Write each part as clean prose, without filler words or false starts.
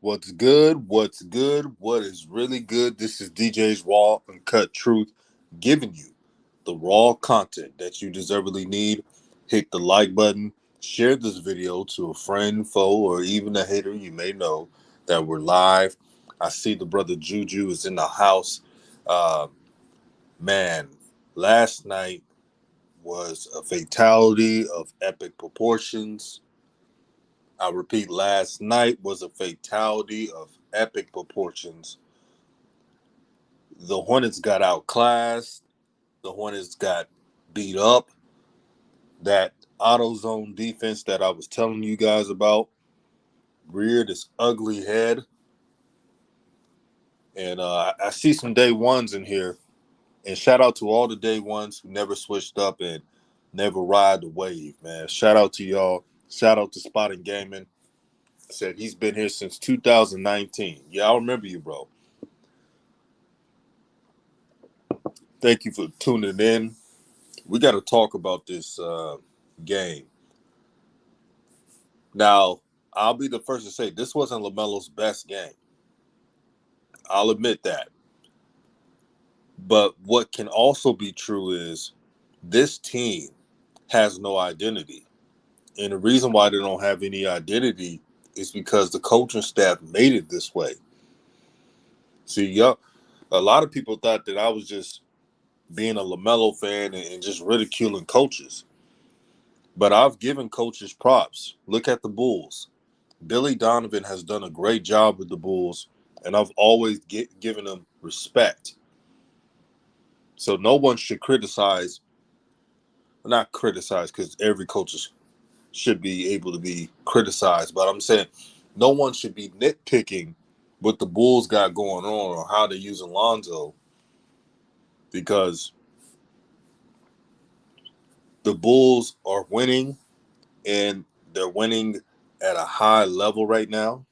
What's good? What's good? What is really good? This is DJ's Raw Uncut Truth, giving you the raw content that you deservedly need. Hit the like button, share this video to a friend, foe, or even a hater you may know that we're live. I see the brother Juju is in the house. Uh, man, last night was a fatality of epic proportions. I repeat, last night was a fatality of epic proportions. The Hornets got outclassed. The Hornets got beat up. That auto zone defense that I was telling you guys about reared its ugly head. And I see some day ones in here. And shout out to all the day ones who never switched up and never ride the wave, man. Shout out to y'all. Shout out to Spotting Gaming. Said he's been here since 2019. Yeah, I remember you, bro. Thank you for tuning in. We got to talk about this game. Now, I'll be the first to say this wasn't Lamelo'S best game. I'll admit that. But what can also be true is this team has no identity. And the reason why they don't have any identity is because the coaching staff made it this way. See, a lot of people thought that I was just being a LaMelo fan and just ridiculing coaches. But I've given coaches props. Look at the Bulls. Billy Donovan has done a great job with the Bulls, and I've always given him respect. So no one should criticize, not criticize, because every coach should be able to be criticized. But I'm saying no one should be nitpicking what the Bulls got going on or how they're using Lonzo, because the Bulls are winning, and they're winning at a high level right now,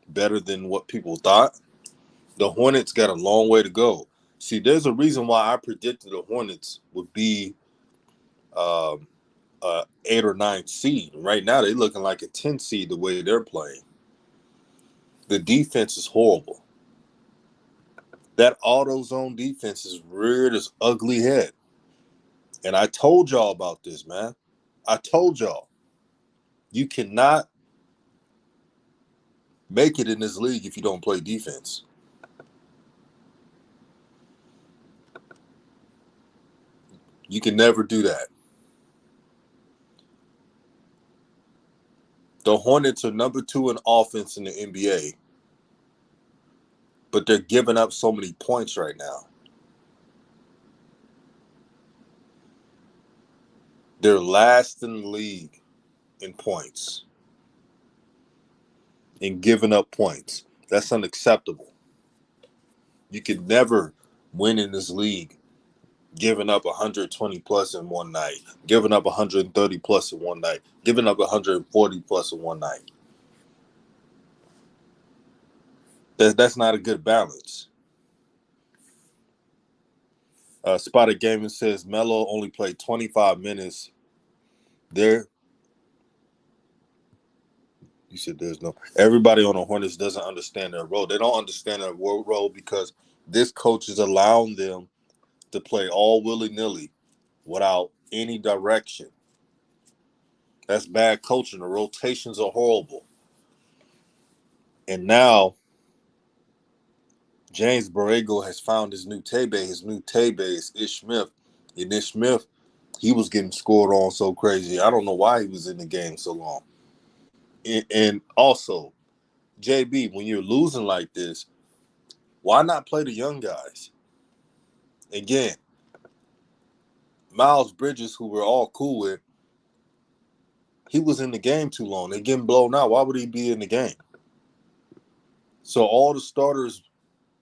better than what people thought. The Hornets got a long way to go. See, there's a reason why I predicted the Hornets would be um, 8 or 9 seed. Right now, they're looking like a 10 seed the way they're playing. The defense is horrible. That auto zone defense is reared its ugly head. And I told y'all about this, man. I told y'all. You cannot make it in this league if you don't play defense. You can never do that. The Hornets are number 2 in offense in the NBA, but they're giving up so many points right now. They're last in the league in points and giving up points. That's unacceptable. You can never win in this league giving up 120 plus in one night, giving up 130 plus in one night, giving up 140 plus in one night. That's not a good balance. Spotted Gaming says Melo only played 25 minutes. There, you said there's no. Everybody on the Hornets doesn't understand their role. They don't understand their role because this coach is allowing them to play all willy-nilly without any direction. That's bad coaching. The rotations are horrible. And now James Borrego has found his new Tebe. His new Tebe is Ish Smith. And Ish Smith, he was getting scored on so crazy. I don't know why he was in the game so long. And also, JB, when you're losing like this, why not play the young guys? Again, Miles Bridges, who we're all cool with, he was in the game too long. They're getting blown out. Why would he be in the game? So all the starters,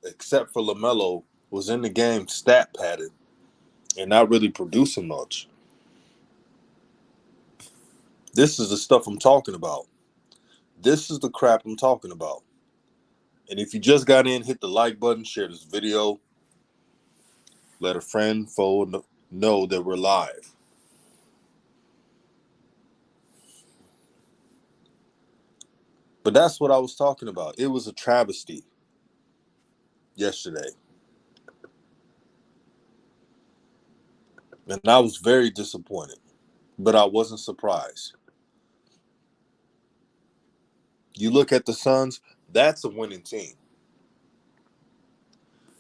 except for LaMelo, was in the game stat padded and not really producing much. This is the stuff I'm talking about. This is the crap I'm talking about. And if you just got in, hit the like button, share this video, let a friend, foe know that we're live. But that's what I was talking about. It was a travesty yesterday. And I was very disappointed, but I wasn't surprised. You look at the Suns, that's a winning team.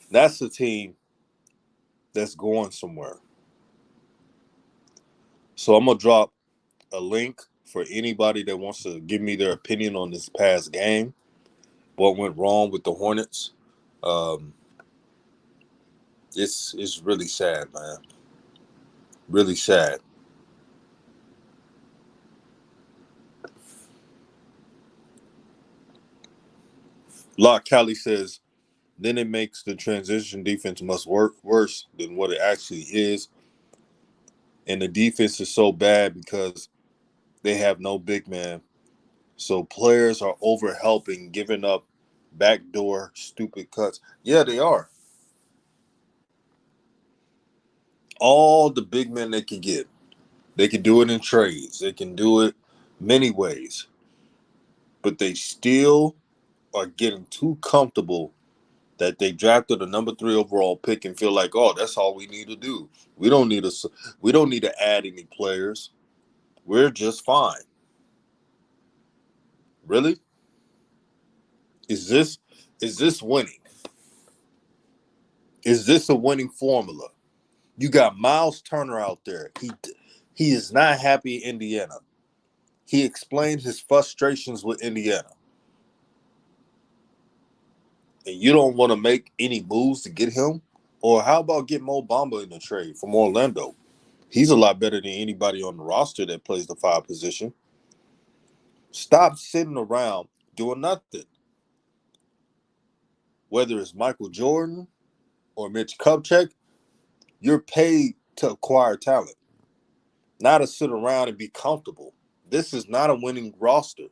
That's a team that's going somewhere. So I'm going to drop a link for anybody that wants to give me their opinion on this past game. What went wrong with the Hornets. Um, it's really sad, man. Really sad. Lock Cali says, then it makes the transition defense much worse than what it actually is. And the defense is so bad because they have no big man. So players are over helping, giving up backdoor stupid cuts. Yeah, they are. All the big men they can get. They can do it in trades. They can do it many ways. But they still are getting too comfortable that they drafted a number 3 overall pick and feel like, oh, that's all we need to do. We don't need to add any players. We're just fine. Really? Is this winning? Is this a winning formula? You got Miles Turner out there. He is not happy in Indiana. He explained his frustrations with Indiana. And you don't want to make any moves to get him? Or how about get Mo Bamba in the trade from Orlando? He's a lot better than anybody on the roster that plays the 5 position. Stop sitting around doing nothing. Whether it's Michael Jordan or Mitch Kupchak, you're paid to acquire talent, not to sit around and be comfortable. This is not a winning roster.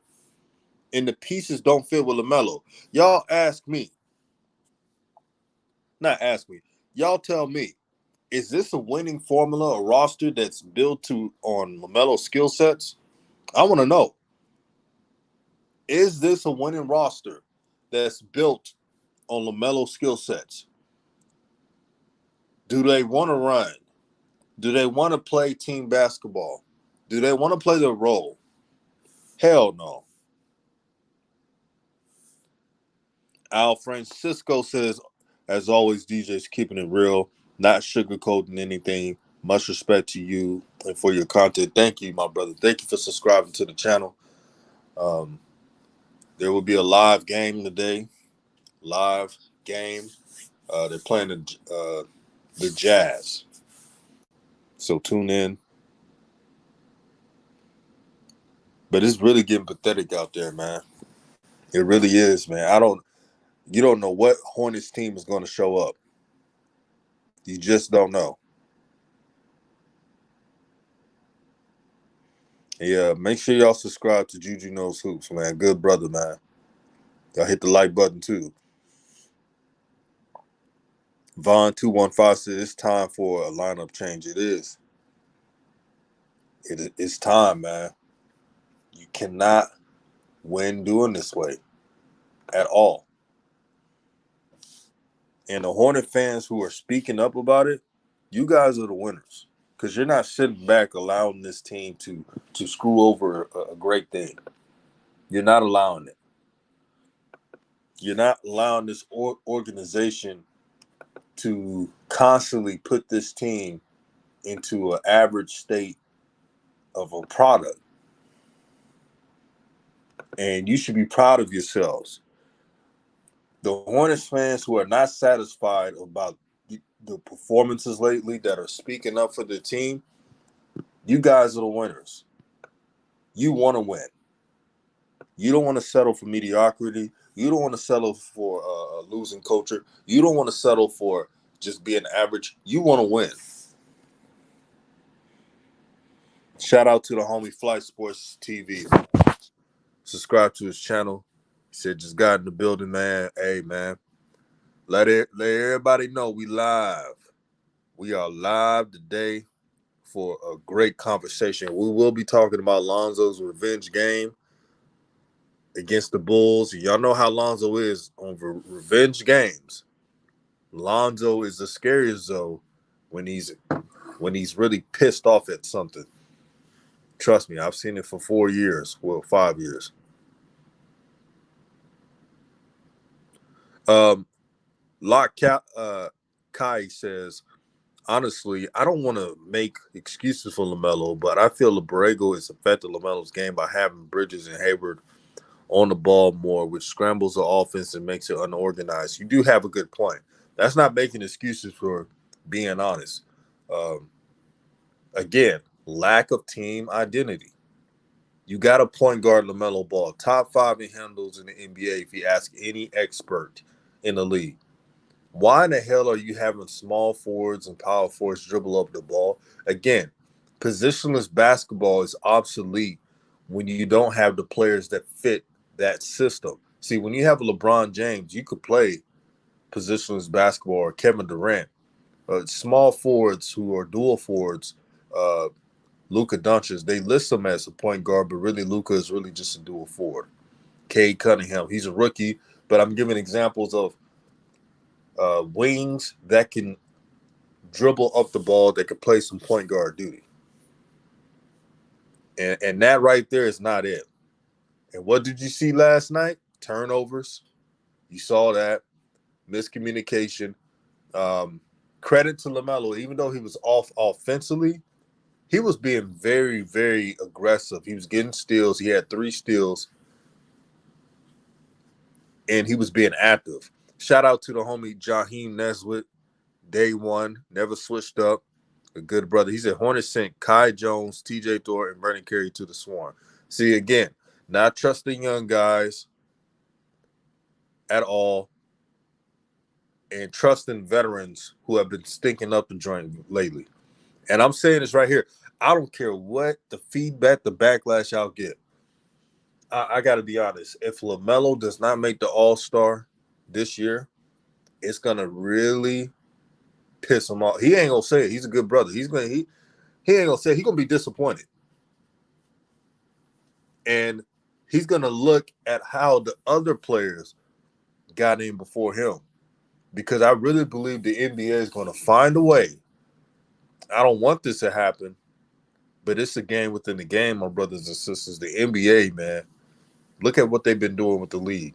And the pieces don't fit with LaMelo. Y'all ask me. Not ask me. Y'all tell me. Is this a winning formula, a roster that's built on LaMelo's skill sets? I want to know. Is this a winning roster that's built on LaMelo's skill sets? Do they want to run? Do they want to play team basketball? Do they want to play their role? Hell no. Al Francisco says, as always, DJ's keeping it real, not sugarcoating anything. Much respect to you and for your content. Thank you, my brother. Thank you for subscribing to the channel. Um, there will be a live game today. Live game. They're playing the Jazz. So tune in. But it's really getting pathetic out there, man. It really is, man. You don't know what Hornets team is going to show up. You just don't know. Yeah, make sure y'all subscribe to Juju Knows Hoops, man. Good brother, man. Y'all hit the like button, too. Vaughn215 says it's time for a lineup change. It is. It's time, man. You cannot win doing this way at all. And the Hornet fans who are speaking up about it, you guys are the winners. Because you're not sitting back allowing this team to screw over a great thing. You're not allowing it. You're not allowing this organization to constantly put this team into an average state of a product. And you should be proud of yourselves. The Hornets fans who are not satisfied about the performances lately that are speaking up for the team, you guys are the winners. You want to win. You don't want to settle for mediocrity. You don't want to settle for a losing culture. You don't want to settle for just being average. You want to win. Shout out to the homie Flight Sports TV. Subscribe to his channel. He said, just got in the building, man. Hey, man. Let everybody know we live. We are live today for a great conversation. We will be talking about Lonzo's revenge game. against the Bulls. Y'all know how Lonzo is on revenge games. Lonzo is the scariest though when he's really pissed off at something. Trust me, I've seen it for 4 years. Well, 5 years. Kai says, honestly, I don't want to make excuses for LaMelo, but I feel Borrego has affected LaMelo's game by having Bridges and Hayward on the ball more, which scrambles the offense and makes it unorganized. You do have a good point. That's not making excuses for being honest. Again, lack of team identity. You got a point guard, LaMelo Ball, top 5 in handles in the NBA if you ask any expert in the league. Why in the hell are you having small forwards and power forwards dribble up the ball? Again, positionless basketball is obsolete when you don't have the players that fit that system. See, when you have LeBron James, you could play positionless basketball, or Kevin Durant. Small forwards who are dual forwards, Luka Doncic, they list him as a point guard, but really Luka is really just a dual forward. Cade Cunningham, he's a rookie, but I'm giving examples of wings that can dribble up the ball, that can play some point guard duty. And that right there is not it. And what did you see last night? Turnovers. You saw that. Miscommunication. Credit to LaMelo, even though he was off offensively, he was being very, very aggressive. He was getting steals. He had 3 steals. And he was being active. Shout out to the homie Jaheim Nesbitt. Day one, never switched up. A good brother. He said Hornets sent Kai Jones, TJ Thor, and Vernon Carey to the Swarm. See, again, not trusting young guys at all and trusting veterans who have been stinking up the joint lately. And I'm saying this right here. I don't care what the feedback, the backlash y'all get. I got to be honest. If LaMelo does not make the All-Star this year, it's going to really piss him off. He ain't going to say it. He's a good brother. He ain't going to say it. He's going to be disappointed. And he's going to look at how the other players got in before him. Because I really believe the NBA is going to find a way. I don't want this to happen, but it's a game within the game, my brothers and sisters. The NBA, man, look at what they've been doing with the league.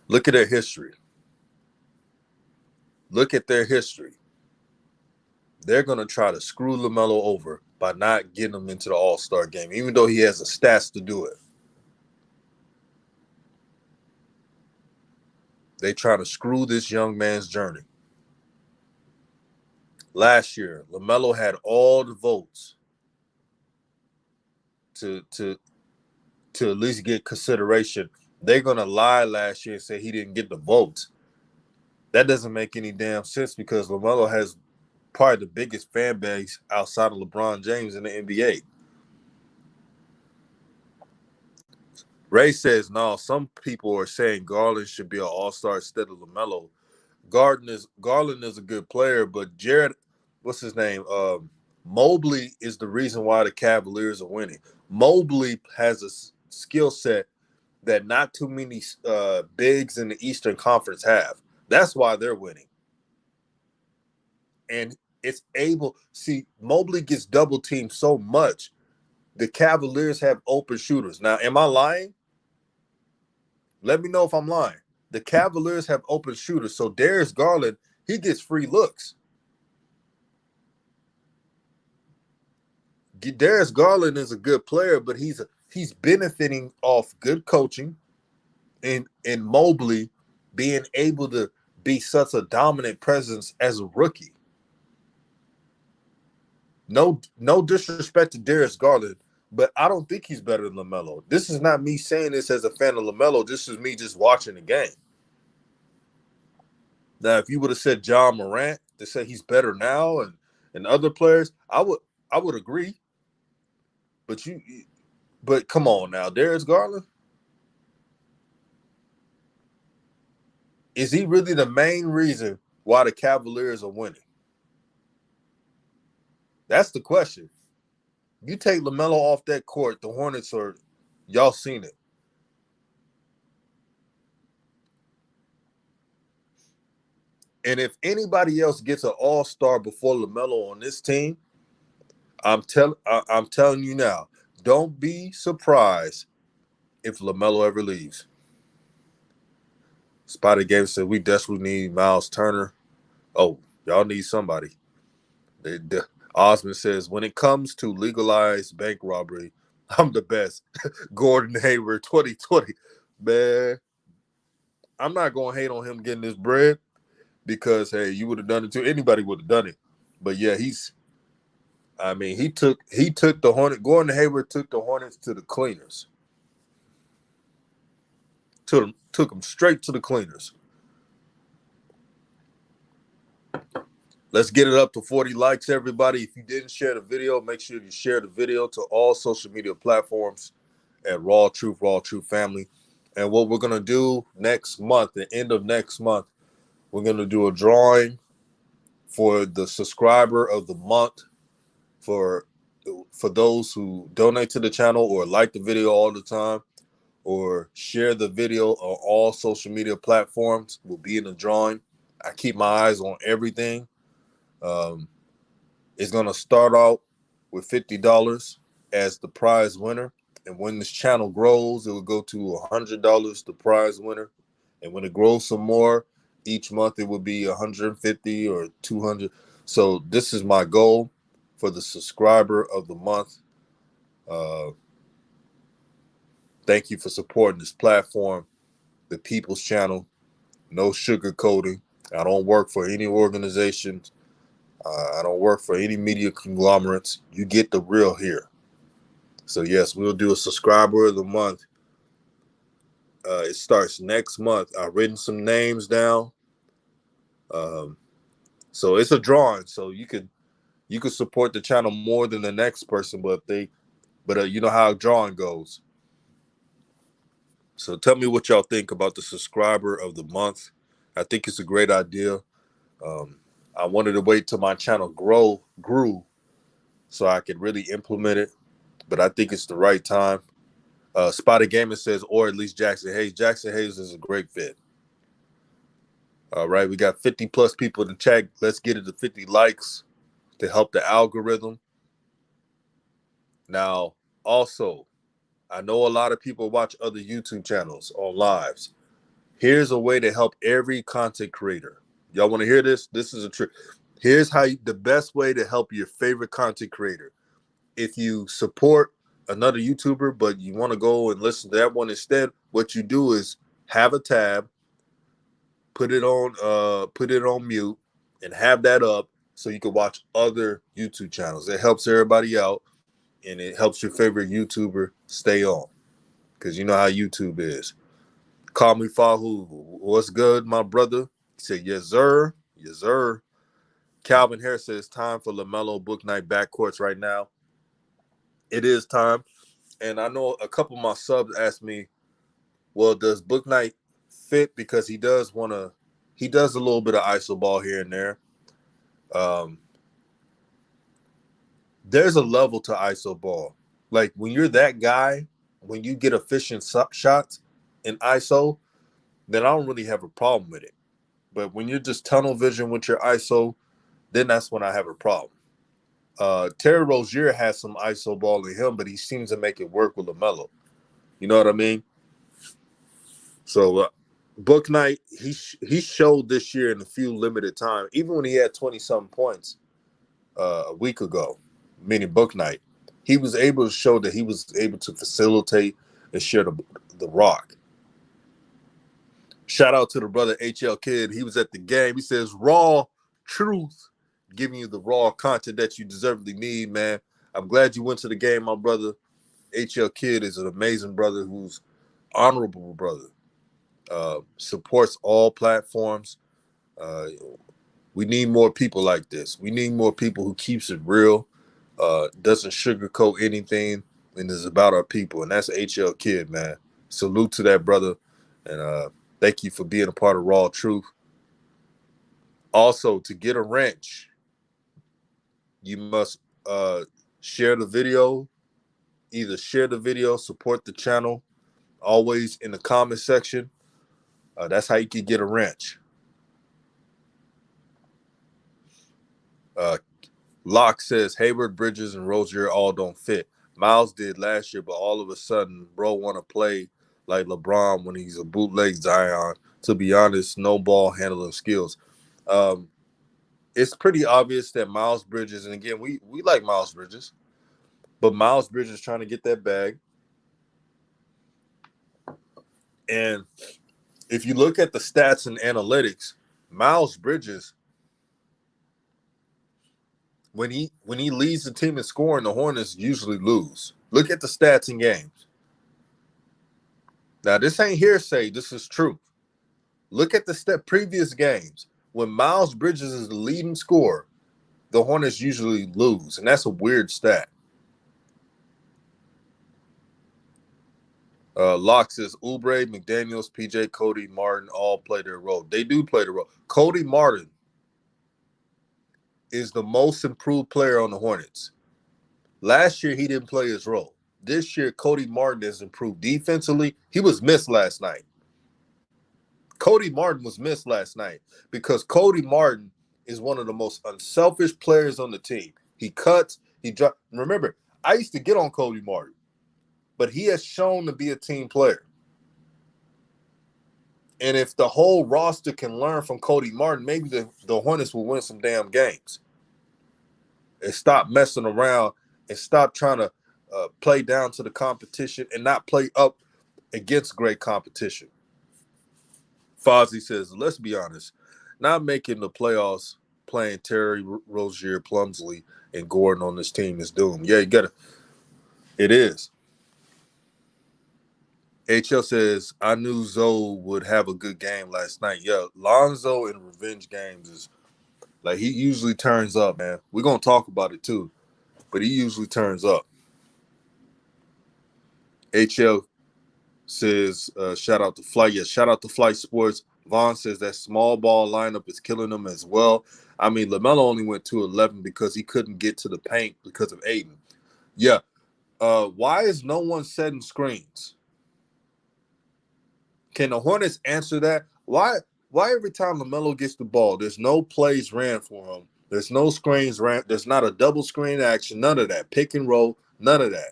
Look at their history. Look at their history. They're going to try to screw LaMelo over by not getting him into the All-Star game, even though he has the stats to do it. They try to screw this young man's journey. Last year, LaMelo had all the votes to at least get consideration. They're going to lie last year and say he didn't get the votes. That doesn't make any damn sense because LaMelo has probably the biggest fan base outside of LeBron James in the NBA. Ray says, no, some people are saying Garland should be an all-star instead of LaMelo. Garland is a good player, but Jared, what's his name? Mobley is the reason why the Cavaliers are winning. Mobley has a skill set that not too many bigs in the Eastern Conference have. That's why they're winning. And it's able – see, Mobley gets double-teamed so much. The Cavaliers have open shooters. Now, am I lying? Let me know if I'm lying. The Cavaliers have open shooters, so Darius Garland, he gets free looks. Darius Garland is a good player, but he's benefiting off good coaching and Mobley being able to be such a dominant presence as a rookie. No disrespect to Darius Garland, but I don't think he's better than LaMelo. This is not me saying this as a fan of LaMelo. This is me just watching the game. Now, if you would have said John Morant to say he's better now and other players, I would agree. But come on now, Darius Garland, is he really the main reason why the Cavaliers are winning? That's the question. You take LaMelo off that court, the Hornets are Y'all seen it. And if anybody else gets an all-star before LaMelo on this team, I'm telling you now, don't be surprised if LaMelo ever leaves. Spotty Game said we desperately need Miles Turner. Oh, y'all need somebody. Osmond says when it comes to legalized bank robbery, I'm the best. Gordon Hayward 2020. Man, I'm not gonna hate on him getting this bread because hey, you would have done it too. Anybody would have done it. But yeah, he took the Hornet. Gordon Hayward took the Hornets to the cleaners. Took them straight to the cleaners. Let's get it up to 40 likes, everybody. If you didn't share the video, make sure you share the video to all social media platforms at Raw Truth Family. And what we're gonna do next month, the end of next month, we're gonna do a drawing for the subscriber of the month for those who donate to the channel or like the video all the time or share the video on all social media platforms will be in the drawing. I keep my eyes on everything. It's going to start out with $50 as the prize winner. And when this channel grows, it will go to $100, the prize winner. And when it grows some more, each month it will be 150 or 200. So this is my goal for the subscriber of the month. Thank you for supporting this platform, the People's Channel. No sugarcoating. I don't work for any organizations. I don't work for any media conglomerates. You get the real here. So yes, we'll do a subscriber of the month. It starts next month. I've written some names down. So it's a drawing. So you could support the channel more than the next person, but you know how drawing goes. So tell me what y'all think about the subscriber of the month. I think it's a great idea. I wanted to wait till my channel grew so I could really implement it, but I think it's the right time. Spotted Gamer says, or at least Jackson Hayes. Jackson Hayes is a great fit. All right, we got 50 plus people in the chat. Let's get it to 50 likes to help the algorithm. Now, also, I know a lot of people watch other YouTube channels on lives. Here's a way to help every content creator. Y'all want to hear this? This is a trick. Here's the best way to help your favorite content creator. If you support another YouTuber, but you want to go and listen to that one instead, what you do is have a tab, put it on mute, and have that up so you can watch other YouTube channels. It helps everybody out, and it helps your favorite YouTuber stay on, because you know how YouTube is. Call me Fahu. What's good, my brother? He said, yes, sir. Yes, sir. Calvin Harris says, time for LaMelo book night backcourts right now. It is time. And I know a couple of my subs asked me, well, does book night fit? Because he does a little bit of iso ball here and there. There's a level to iso ball. Like when you're that guy, when you get efficient shots in iso, then I don't really have a problem with it. But when you're just tunnel vision with your iso, then that's when I have a problem. Terry Rozier has some iso ball in him, but he seems to make it work with LaMelo. You know what I mean? So book night, he showed this year in a few limited time, even when he had 20-something points a week ago, meaning book night, he was able to show that he was able to facilitate and share the rock. Shout out to the brother HL Kid. He was at the game. He says, raw truth, giving you the raw content that you deservedly need, man. I'm glad you went to the game, my brother. HL Kid is an amazing brother who's honorable brother. Supports all platforms. We need more people like this. We need more people who keeps it real, doesn't sugarcoat anything, and is about our people. And that's HL Kid, man. Salute to that brother, and thank you for being a part of Raw Truth. Also, to get a wrench, you must share the video either share the video, support the channel, always in the comment section. That's how you can get a wrench. Locke says Hayward, Bridges, and Rozier all don't fit. Miles did last year, but all of a sudden, bro want to play like LeBron when he's a bootleg Zion. To be honest, no ball handling skills. It's pretty obvious that Miles Bridges, and again, we like Miles Bridges, but Miles Bridges trying to get that bag. And if you look at the stats and analytics, Miles Bridges, when he leads the team in scoring, the Hornets usually lose. Look at the stats in games. Now, this ain't hearsay. This is true. Look at the previous games. When Miles Bridges is the leading scorer, the Hornets usually lose, and that's a weird stat. Locke says Oubre, McDaniels, PJ, Cody, Martin all play their role. They do play the role. Cody Martin is the most improved player on the Hornets. Last year, he didn't play his role. This year, Cody Martin has improved defensively. He was missed last night. Cody Martin was missed last night because Cody Martin is one of the most unselfish players on the team. He cuts, he drops. Remember, I used to get on Cody Martin, but he has shown to be a team player. And if the whole roster can learn from Cody Martin, maybe the Hornets will win some damn games. And stop messing around and stop trying to play down to the competition and not play up against great competition. Fozzie says, let's be honest, not making the playoffs, playing Terry Rozier, Plumsley, and Gordon on this team is doomed. Yeah, you got to. It is. HL says, I knew Zoe would have a good game last night. Yeah, Lonzo in revenge games is like he usually turns up, man. We're going to talk about it too, but he usually turns up. HL says, shout out to Flight. Yeah, shout out to Flight Sports. Vaughn says that small ball lineup is killing them as well. I mean, LaMelo only went 2-11 because he couldn't get to the paint because of Aiden. Yeah. Why is no one setting screens? Can the Hornets answer that? Why every time LaMelo gets the ball, there's no plays ran for him. There's no screens ran. There's not a double screen action. None of that. Pick and roll. None of that.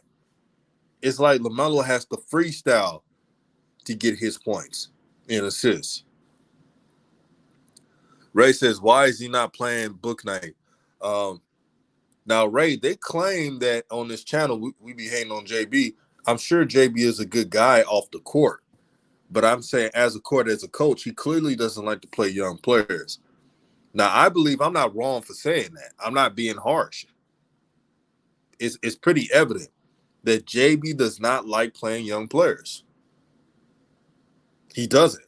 It's like LaMelo has to freestyle to get his points and assists. Ray says, why is he not playing book night? Now, Ray, they claim that on this channel, we be hating on JB. I'm sure JB is a good guy off the court. But I'm saying as a coach, he clearly doesn't like to play young players. Now, I believe I'm not wrong for saying that. I'm not being harsh. It's pretty evident that JB does not like playing young players. He doesn't.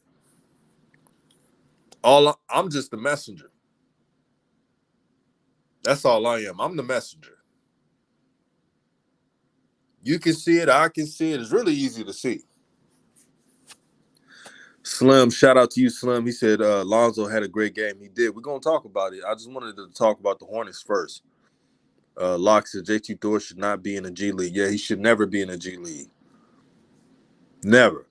I'm just the messenger. That's all I am. I'm the messenger. You can see it. I can see it. It's really easy to see. Slim, shout out to you, Slim. He said Lonzo had a great game. He did. We're going to talk about it. I just wanted to talk about the Hornets first. Locke said JT Thor should not be in a G League. Yeah, he should never be in a G League. Never.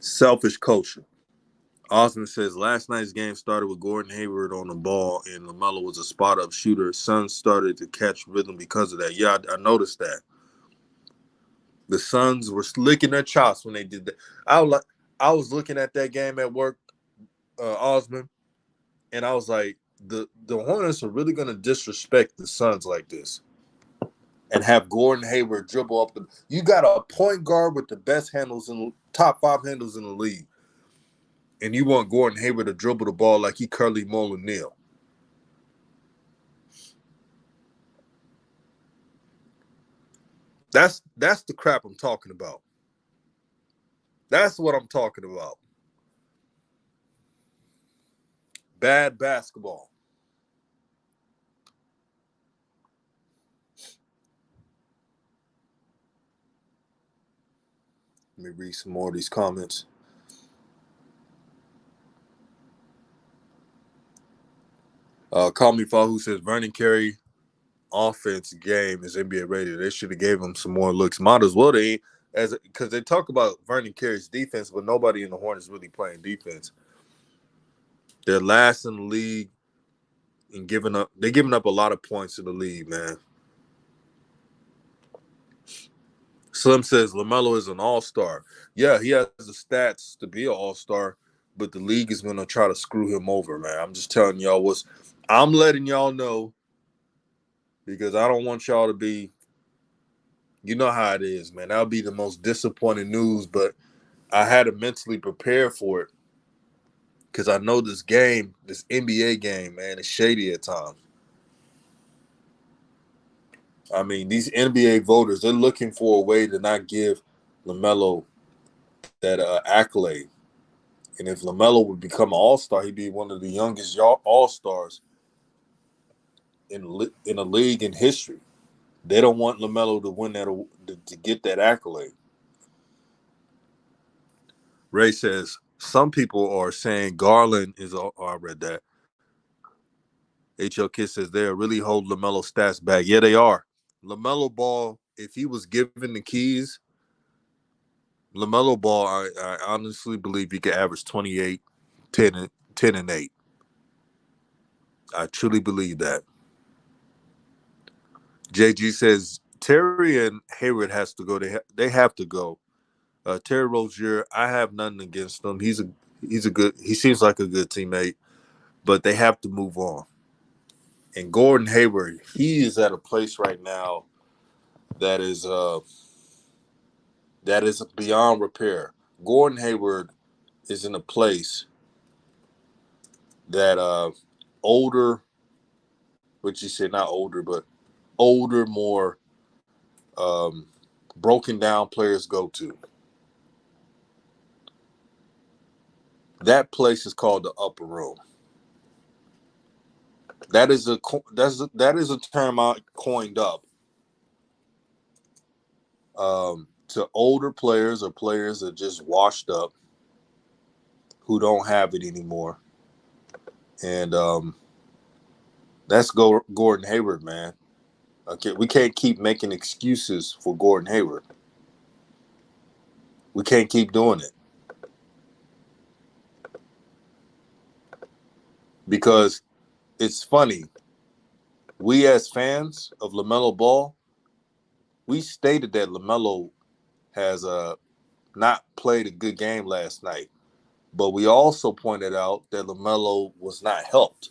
Selfish coaching. Osmond says last night's game started with Gordon Hayward on the ball and LaMelo was a spot-up shooter. Suns started to catch rhythm because of that. Yeah, I noticed that. The Suns were licking their chops when they did that. I was looking at that game at work, Osmond, and I was like, the Hornets are really going to disrespect the Suns like this and have Gordon Hayward dribble up. You got a point guard with the best handles in top 5 handles in the league. And you want Gordon Hayward to dribble the ball like he Curly Molineux. That's the crap I'm talking about. That's what I'm talking about. Bad basketball. Let me read some more of these comments. Call Me Fahu says Vernon Carey offense game is NBA rated. They should have gave him some more looks. Might as well because they talk about Vernon Carey's defense, but nobody in the Hornets really playing defense. They're last in the league and giving up a lot of points in the league, man. Slim says LaMelo is an all-star. Yeah, he has the stats to be an all-star, but the league is going to try to screw him over, man. I'm just telling y'all I'm letting y'all know because I don't want y'all to be, you know how it is, man. That'll be the most disappointing news, but I had to mentally prepare for it because I know this NBA game, man, is shady at times. I mean, these NBA voters, they're looking for a way to not give LaMelo that accolade. And if LaMelo would become an all-star, he'd be one of the youngest all-stars in a league in history. They don't want LaMelo to win to get that accolade. Ray says, some people are saying Garland is I read that. HL Kid says they'll really hold LaMelo stats back. Yeah, they are. LaMelo Ball, if he was given the keys, LaMelo Ball, I honestly believe he could average 28, 10 and 8. I truly believe that. JG says Terry and Hayward has to go. They have to go. Terry Rozier, I have nothing against him. He seems like a good teammate, but they have to move on. And Gordon Hayward, he is at a place right now that is beyond repair. Gordon Hayward is in a place that older, which you said not older, but older, more broken down players go to. That place is called the upper room. That is a term I coined up to older players or players that just washed up, who don't have it anymore, and that's Gordon Hayward, man. Okay, we can't keep making excuses for Gordon Hayward. We can't keep doing it because it's funny. We as fans of LaMelo Ball, we stated that LaMelo has not played a good game last night. But we also pointed out that LaMelo was not helped.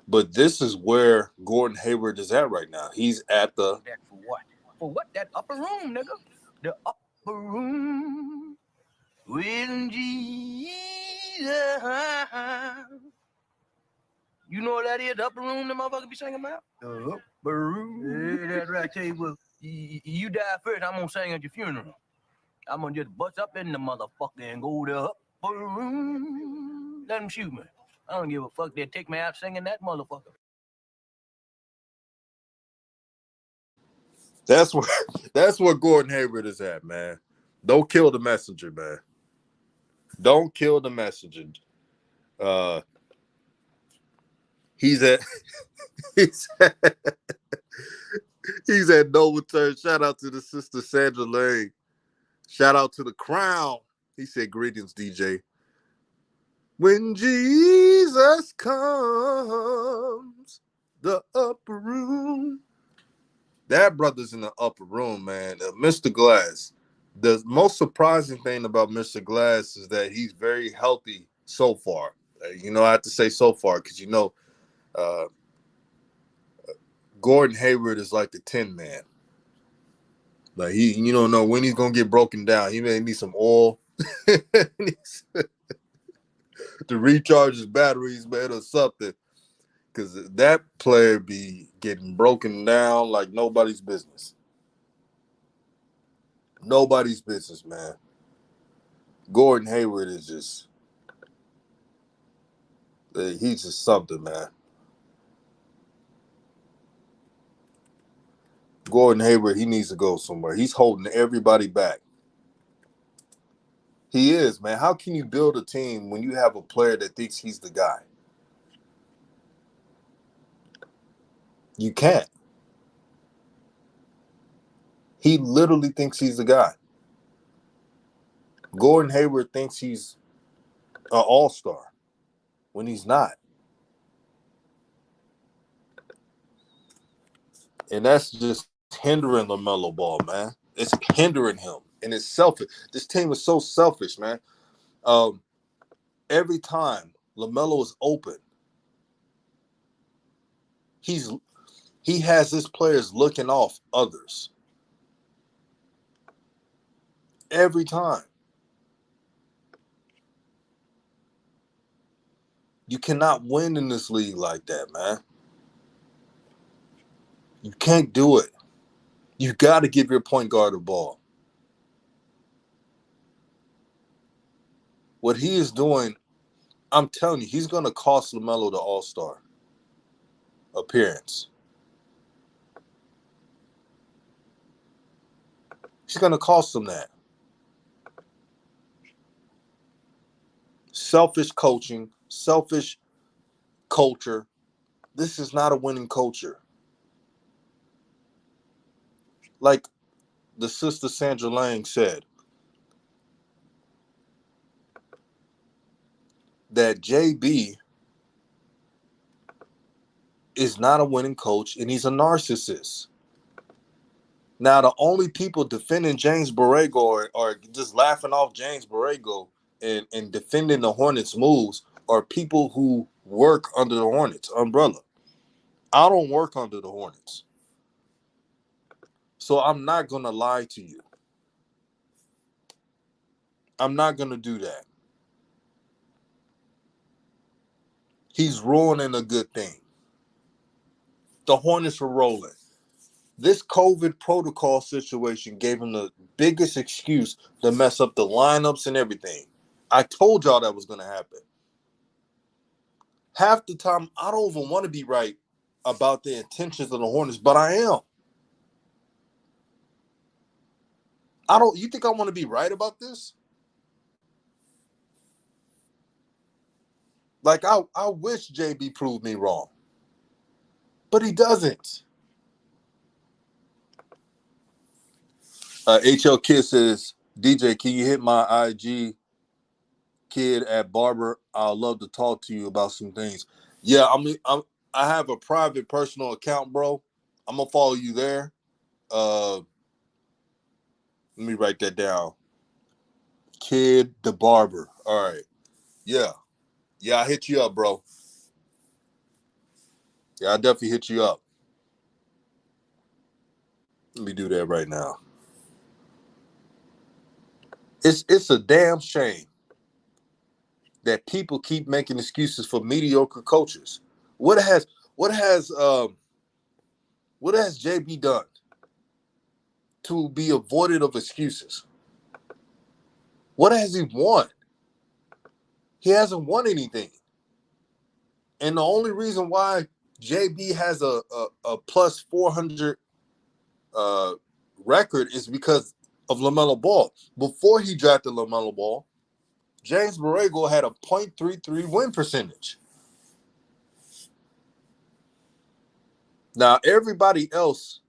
But this is where Gordon Hayward is at right now. He's at the... For what? For what? That upper room, nigga. The upper room with Jesus. You know what that is? The upper room the motherfucker be singing about? The upper room. Yeah, that's right. I tell you what, you die first, I'm gonna sing at your funeral. I'm gonna just bust up in the motherfucker and go to the upper room. Let him shoot me. I don't give a fuck. They'll take me out singing that motherfucker. That's where Gordon Hayward is at, man. Don't kill the messenger, man. Don't kill the messenger. He's at he's at no return. Shout out to the sister Sandra Lane. Shout out to the Crown. He said, greetings, DJ. When Jesus comes, the upper room. That brother's in the upper room, man. Mr. Glass. The most surprising thing about Mr. Glass is that he's very healthy so far. I have to say so far because, Gordon Hayward is like the Tin Man. Like you don't know when he's gonna get broken down. He may need some oil to recharge his batteries, man, or something. Because that player be getting broken down like nobody's business. Nobody's business, man. Gordon Hayward is just, he's just something, man. Gordon Hayward, he needs to go somewhere. He's holding everybody back. He is, man. How can you build a team when you have a player that thinks he's the guy? You can't. He literally thinks he's the guy. Gordon Hayward thinks he's an all-star when he's not. And that's just hindering LaMelo Ball, man. It's hindering him. And it's selfish. This team is so selfish, man. Every time LaMelo is open, he has his players looking off others. Every time. You cannot win in this league like that, man. You can't do it. You got to give your point guard the ball. What he is doing, I'm telling you, he's going to cost LaMelo the all-star appearance. He's going to cost him that. Selfish coaching, selfish culture. This is not a winning culture. Like the sister Sandra Lang said, that JB is not a winning coach and he's a narcissist. Now, the only people defending James Borrego or just laughing off James Borrego and defending the Hornets' moves are people who work under the Hornets umbrella. I don't work under the Hornets. So I'm not going to lie to you. I'm not going to do that. He's ruining a good thing. The Hornets are rolling. This COVID protocol situation gave him the biggest excuse to mess up the lineups and everything. I told y'all that was going to happen. Half the time, I don't even want to be right about the intentions of the Hornets, but I am. You think I want to be right about this? Like, I wish JB proved me wrong. But he doesn't. HL Kid says, DJ, can you hit my IG kid at Barber? I'd love to talk to you about some things. Yeah, I have a private personal account, bro. I'm going to follow you there. Let me write that down. Kid the Barber. All right. Yeah. Yeah, I hit you up, bro. Yeah, I definitely hit you up. Let me do that right now. It's a damn shame that people keep making excuses for mediocre coaches. What has JB done to be avoided of excuses? What has he won? He hasn't won anything. And the only reason why JB has a plus 400 record is because of LaMelo Ball. Before he drafted LaMelo Ball, James Borrego had a .33 win percentage. Now, everybody else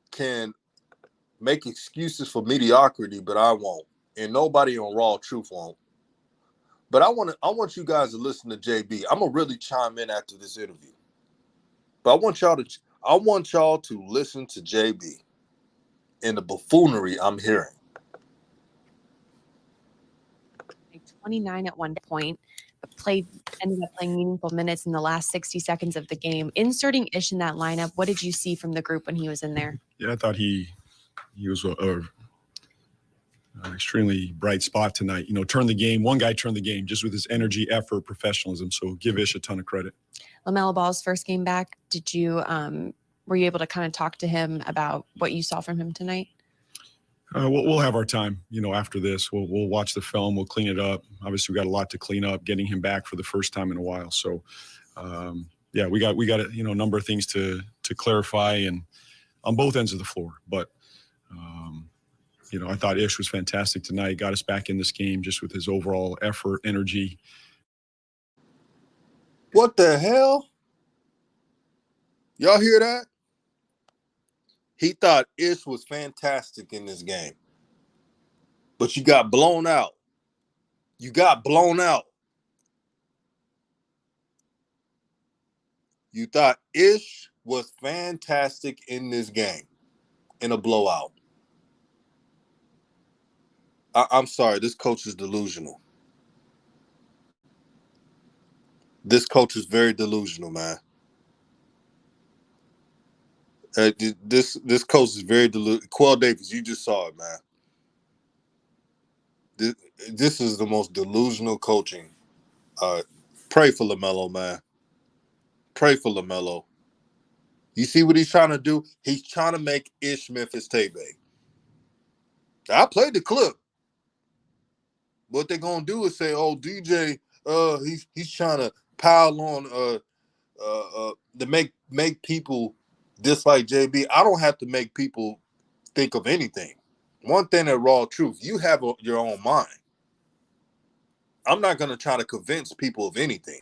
can make excuses for mediocrity, but I won't. And nobody on Raw Truth won't. But I want you guys to listen to JB. I'm gonna really chime in after this interview. But I want y'all to listen to JB and the buffoonery I'm hearing. 29 at one point, but ended up playing meaningful minutes in the last 60 seconds of the game. Inserting Ish in that lineup, what did you see from the group when he was in there? Yeah, I thought he was an extremely bright spot tonight. Turned the game. One guy turned the game just with his energy, effort, professionalism. So give Ish a ton of credit. LaMelo Ball's first game back, were you able to kind of talk to him about what you saw from him tonight? We'll have our time, after this. We'll watch the film. We'll clean it up. Obviously, we got a lot to clean up, getting him back for the first time in a while. So, we got a number of things to clarify and on both ends of the floor. But, I thought Ish was fantastic tonight. Got us back in this game just with his overall effort, energy. What the hell? Y'all hear that? He thought Ish was fantastic in this game. But you got blown out. You got blown out. You thought Ish was fantastic in this game in a blowout. I'm sorry, this coach is delusional. This coach is very delusional, man. This coach is very delusional. Quell Davis, you just saw it, man. This is the most delusional coaching. Pray for LaMelo, man. Pray for LaMelo. You see what he's trying to do? He's trying to make Ish Memphis Tebe. I played the clip. What they're gonna do is say, "Oh, DJ, he's trying to pile on to make people dislike JB." I don't have to make people think of anything. One thing that raw truth, you have your own mind. I'm not gonna try to convince people of anything.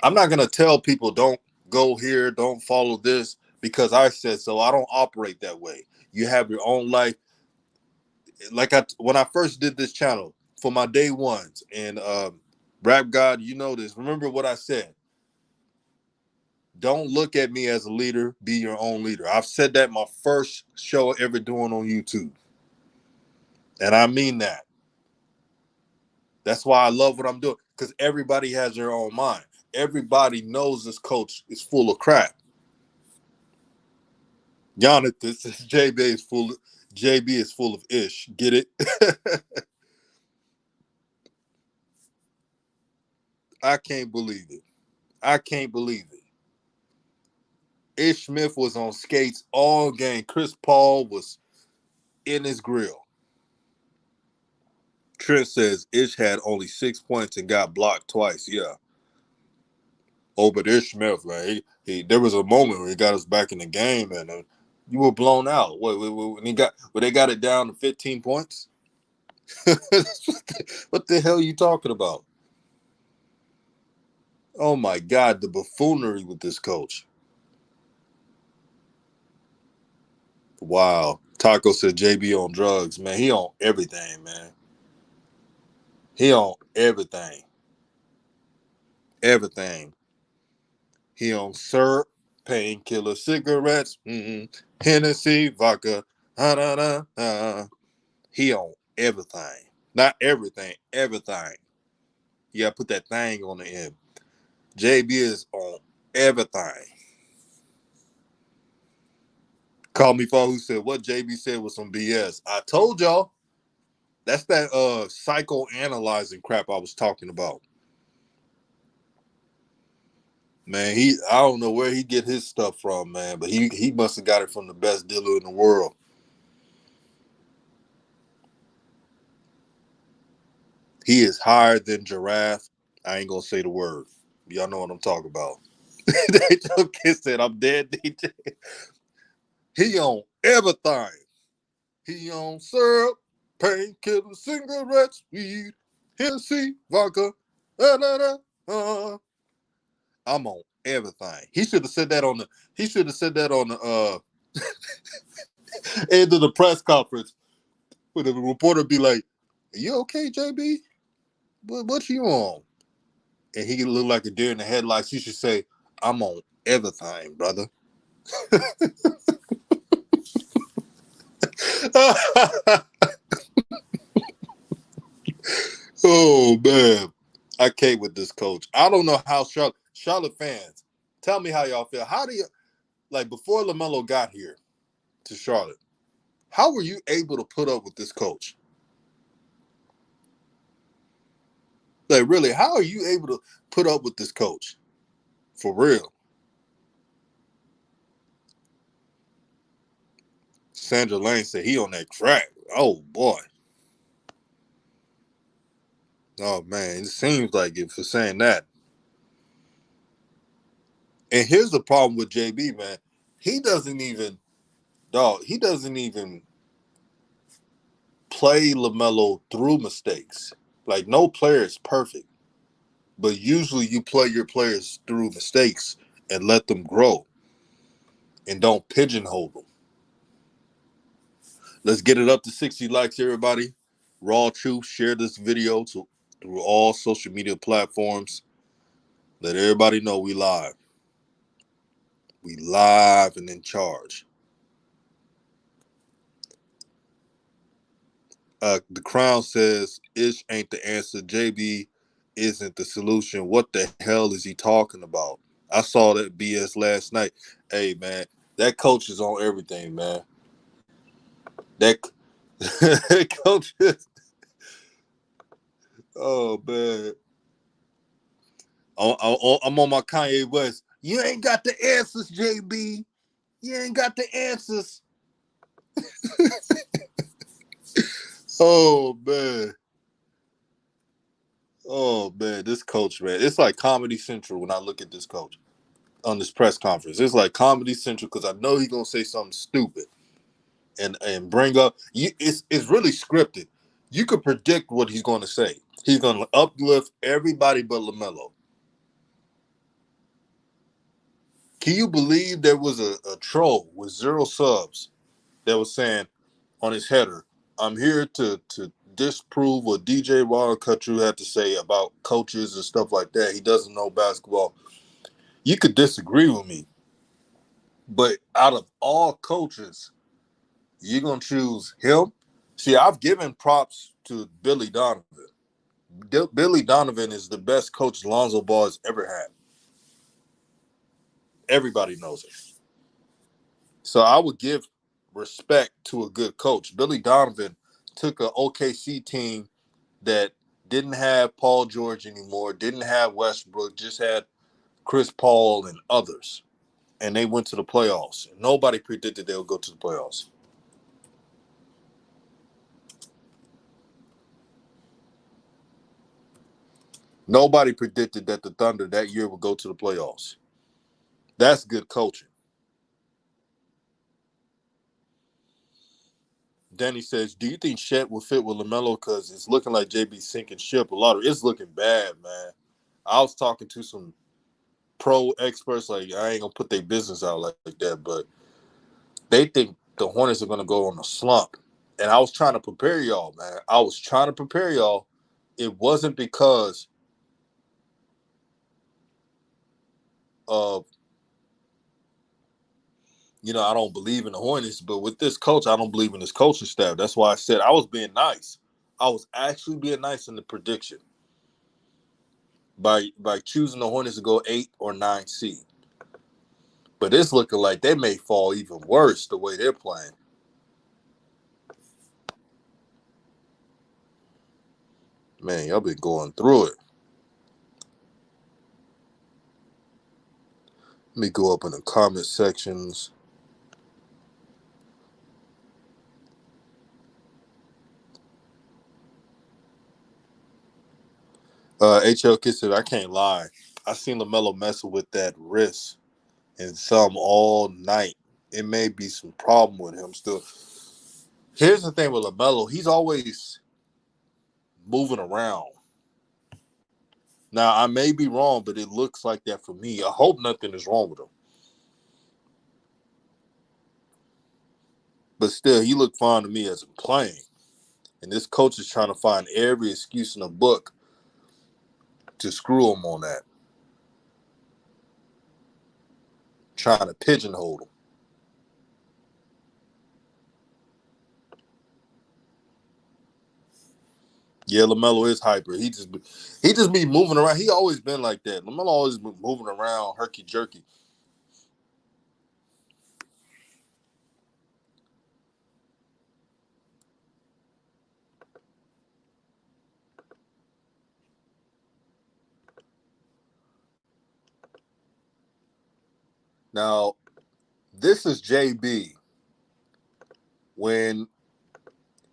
I'm not gonna tell people don't go here, don't follow this because I said so. I don't operate that way. You have your own life. Like when I first did this channel for my day ones and Rap God, you know this. Remember what I said. Don't look at me as a leader. Be your own leader. I've said that my first show ever doing on YouTube. And I mean that. That's why I love what I'm doing. Because everybody has their own mind. Everybody knows this coach is full of crap. Giannis, this is JB is full of ish. Get it? I can't believe it. I can't believe it. Ish Smith was on skates all game. Chris Paul was in his grill. Trent says Ish had only 6 points and got blocked twice. Yeah. Oh, but Ish Smith, man, there was a moment where he got us back in the game, and you were blown out. When they got it down to 15 points. What the hell are you talking about? Oh my God, the buffoonery with this coach. Wow. Taco said JB on drugs. Man, he on everything, man. He on everything. Everything. He on syrup, painkiller, cigarettes, Hennessy, vodka. He on everything. Not everything, everything. You gotta put that thing on the end. JB is on everything. Call me for who said what JB said was some BS. I told y'all. That's that psychoanalyzing crap I was talking about. Man, I don't know where he get his stuff from, man, but he must have got it from the best dealer in the world. He is higher than Giraffe. I ain't gonna say the word. Y'all know what I'm talking about. They just said I'm dead, DJ. He on everything. He on syrup, painkiller, cigarettes, weed, Hennessy, vodka. I'm on everything. He should have said that on the end of the press conference. Where the reporter be like, "Are you okay, JB? What you on?" And he look like a deer in the headlights. You should say, "I'm on everything, brother." Oh man, I can't with this coach. I don't know how Charlotte fans, tell me how y'all feel. How do you like before LaMelo got here to Charlotte? How were you able to put up with this coach? Like really, how are you able to put up with this coach? For real. Sandra Lane said he on that crack. Oh boy. Oh man, it seems like it for saying that. And here's the problem with JB, man. He doesn't even play LaMelo through mistakes. Like no player is perfect. But usually you play your players through mistakes and let them grow. and don't pigeonhole them. Let's get it up to 60 likes, everybody. Raw Truth, share this video through all social media platforms. Let everybody know we live. We live and in charge. The Crown says, Ish ain't the answer. JB isn't the solution. What the hell is he talking about? I saw that BS last night. Hey, man, that coach is on everything, man. That coach is... Oh, man. I'm on my Kanye West. You ain't got the answers, JB. You ain't got the answers. Oh, man. Oh, man, this coach, man. It's like Comedy Central when I look at this coach on this press conference. It's like Comedy Central because I know he's going to say something stupid and bring up. It's really scripted. You could predict what he's going to say. He's going to uplift everybody but LaMelo. Can you believe there was a troll with 0 subs that was saying on his header, I'm here to disprove what DJ Wildcatcher had to say about coaches and stuff like that. He doesn't know basketball. You could disagree with me, but out of all coaches, you're going to choose him? See, I've given props to Billy Donovan. Billy Donovan is the best coach Lonzo Ball has ever had. Everybody knows it. So I would give respect to a good coach. Billy Donovan took an OKC team that didn't have Paul George anymore, didn't have Westbrook, just had Chris Paul and others. And they went to the playoffs. Nobody predicted they would go to the playoffs. Nobody predicted that the Thunder that year would go to the playoffs. That's good coaching. Danny says, do you think Chet will fit with LaMelo? Because it's looking like JB's sinking ship. It's looking bad, man. I was talking to some pro experts, like I ain't going to put their business out like that, but they think the Hornets are going to go on a slump. And I was trying to prepare y'all, man. I was trying to prepare y'all. It wasn't because of, I don't believe in the Hornets, but with this coach, I don't believe in his coaching staff. That's why I said I was being nice. I was actually being nice in the prediction by choosing the Hornets to go 8 or 9 seed. But it's looking like they may fall even worse the way they're playing. Man, y'all been going through it. Let me go up in the comment sections. HL Kid said, I can't lie. I seen LaMelo messing with that wrist and some all night. It may be some problem with him still. Here's the thing with LaMelo. He's always moving around. Now, I may be wrong, but it looks like that for me. I hope nothing is wrong with him. But still, he looked fine to me as a playing. And this coach is trying to find every excuse in the book to screw him on that. Trying to pigeonhole him. Yeah, LaMelo is hyper. He just be moving around. He always been like that. LaMelo always been moving around, herky jerky. Now, this is JB when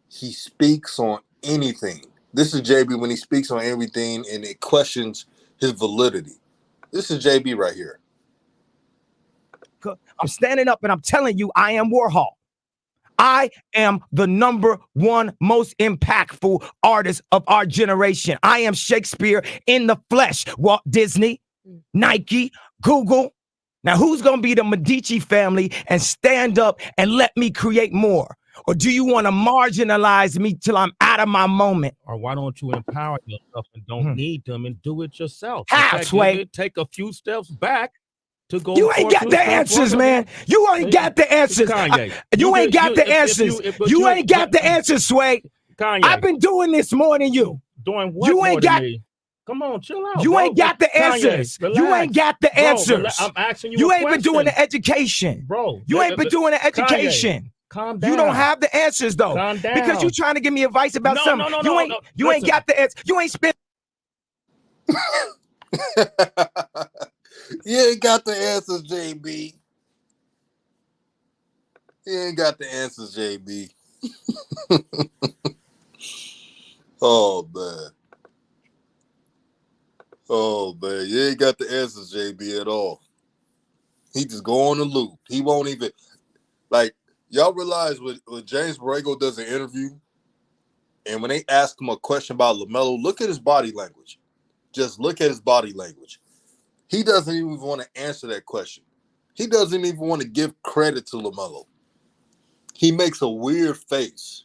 he speaks on anything. This is JB when he speaks on everything and it questions his validity. This is JB right here. I'm standing up and I'm telling you, I am Warhol. I am the #1 most impactful artist of our generation. I am Shakespeare in the flesh. Walt Disney, Nike, Google, Now, who's going to be the Medici family and stand up and let me create more? Or do you want to marginalize me till I'm out of my moment? Or why don't you empower yourself and don't need them and do it yourself? How, Sway? Take a few steps back to go. You ain't got the answers, man. You ain't got the answers. Kanye. You ain't got the answers. You ain't got the answers, Sway. Kanye. I've been doing this more than you. Doing what You ain't got. me? Come on, chill out. You bro. ain't got the answers. Kanye, You ain't got the answers. I'm asking you. You a ain't been doing question. the education, bro. You ain't been doing the education. Kanye, calm down. You don't have the answers though, Calm down. because you trying to give me advice about something. You ain't got the answer. You ain't spent. You ain't got the answers, JB. You ain't got the answers, JB. Oh man. Oh man, you ain't got the answers, JB, at all. He just go on the loop. He won't even, like, y'all realize when James Borrego does an interview, and when they ask him a question about LaMelo, look at his body language. Just look at his body language. He doesn't even want to answer that question. He doesn't even want to give credit to LaMelo. He makes a weird face.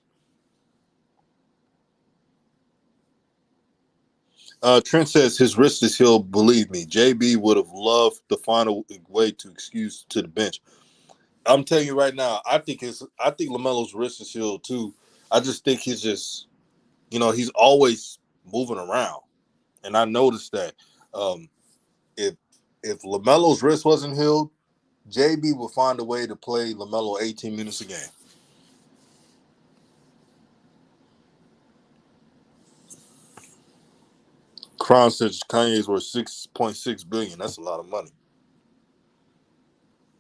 Trent says his wrist is healed. Believe me, JB would have loved to find a way to excuse to the bench. I'm telling you right now, I think LaMelo's wrist is healed too. I just think he's just, he's always moving around, and I noticed that. If LaMelo's wrist wasn't healed, JB would find a way to play LaMelo 18 minutes a game. Kron says Kanye's worth $6.6 billion. That's a lot of money.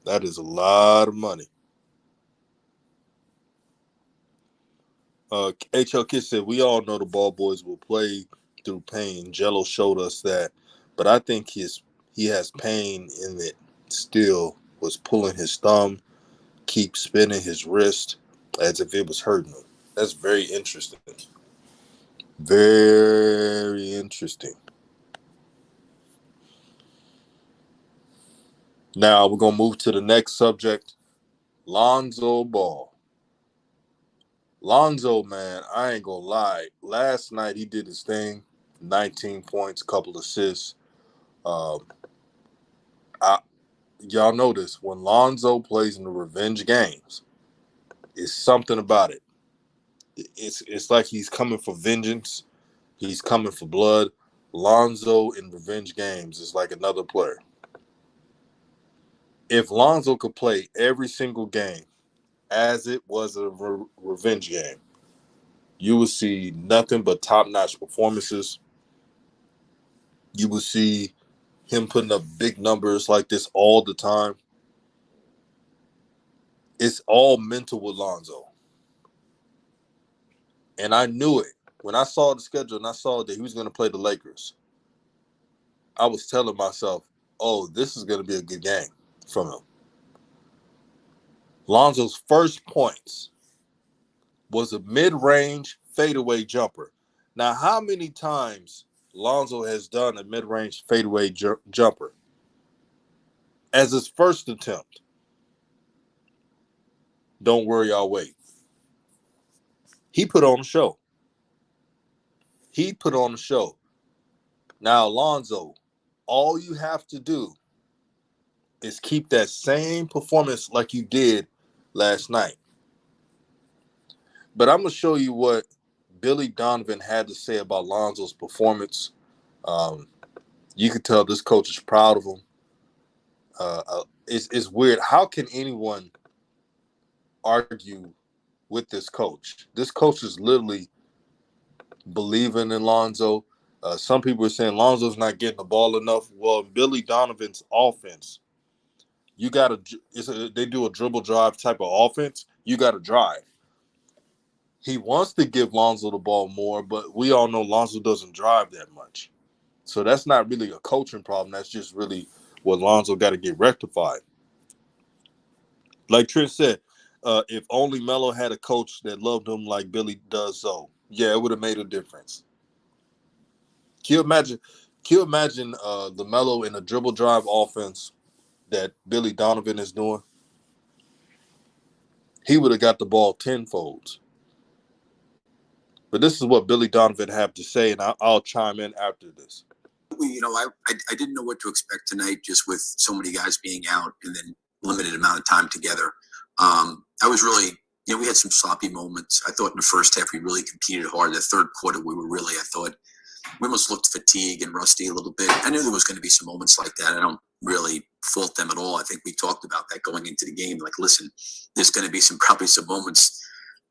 That is a lot of money. HL Kid said, we all know the ball boys will play through pain. Jello showed us that. But I think he has pain in it still. Was pulling his thumb, keep spinning his wrist as if it was hurting him. That's very interesting. Very interesting. Now we're going to move to the next subject, Lonzo Ball. Lonzo, man, I ain't going to lie. Last night he did his thing, 19 points, couple assists. Y'all know this. When Lonzo plays in the revenge games, it's something about it. It's like he's coming for vengeance. He's coming for blood. Lonzo in revenge games is like another player. If Lonzo could play every single game as it was a revenge game, you would see nothing but top-notch performances. You would see him putting up big numbers like this all the time. It's all mental with Lonzo. And I knew it. When I saw the schedule and I saw that he was going to play the Lakers, I was telling myself, oh, this is going to be a good game from him. Lonzo's first points was a mid-range fadeaway jumper. Now, how many times Lonzo has done a mid-range fadeaway jumper as his first attempt? Don't worry, I'll wait. He put on a show. Now, Lonzo, all you have to do is keep that same performance like you did last night. But I'm going to show you what Billy Donovan had to say about Lonzo's performance. You can tell this coach is proud of him. It's weird. How can anyone argue with this coach? This coach is literally believing in Lonzo. Some people are saying Lonzo's not getting the ball enough. Well, Billy Donovan's offense, they do a dribble drive type of offense. You got to drive. He wants to give Lonzo the ball more, but we all know Lonzo doesn't drive that much. So that's not really a coaching problem. That's just really what Lonzo got to get rectified. Like Trent said, if only Melo had a coach that loved him like Billy does, so yeah, it would have made a difference. Can you imagine LaMelo in a dribble drive offense that Billy Donovan is doing, he would have got the ball tenfold. But this is what Billy Donovan have to say, and I'll chime in after this. I didn't know what to expect tonight, just with so many guys being out and then limited amount of time together. I was really, we had some sloppy moments. I thought in the first half we really competed hard. The third quarter we were really, I thought, we almost looked fatigued and rusty a little bit. I knew there was going to be some moments like that. I don't really fault them at all. I think we talked about that going into the game. Like, listen, there's going to be probably some moments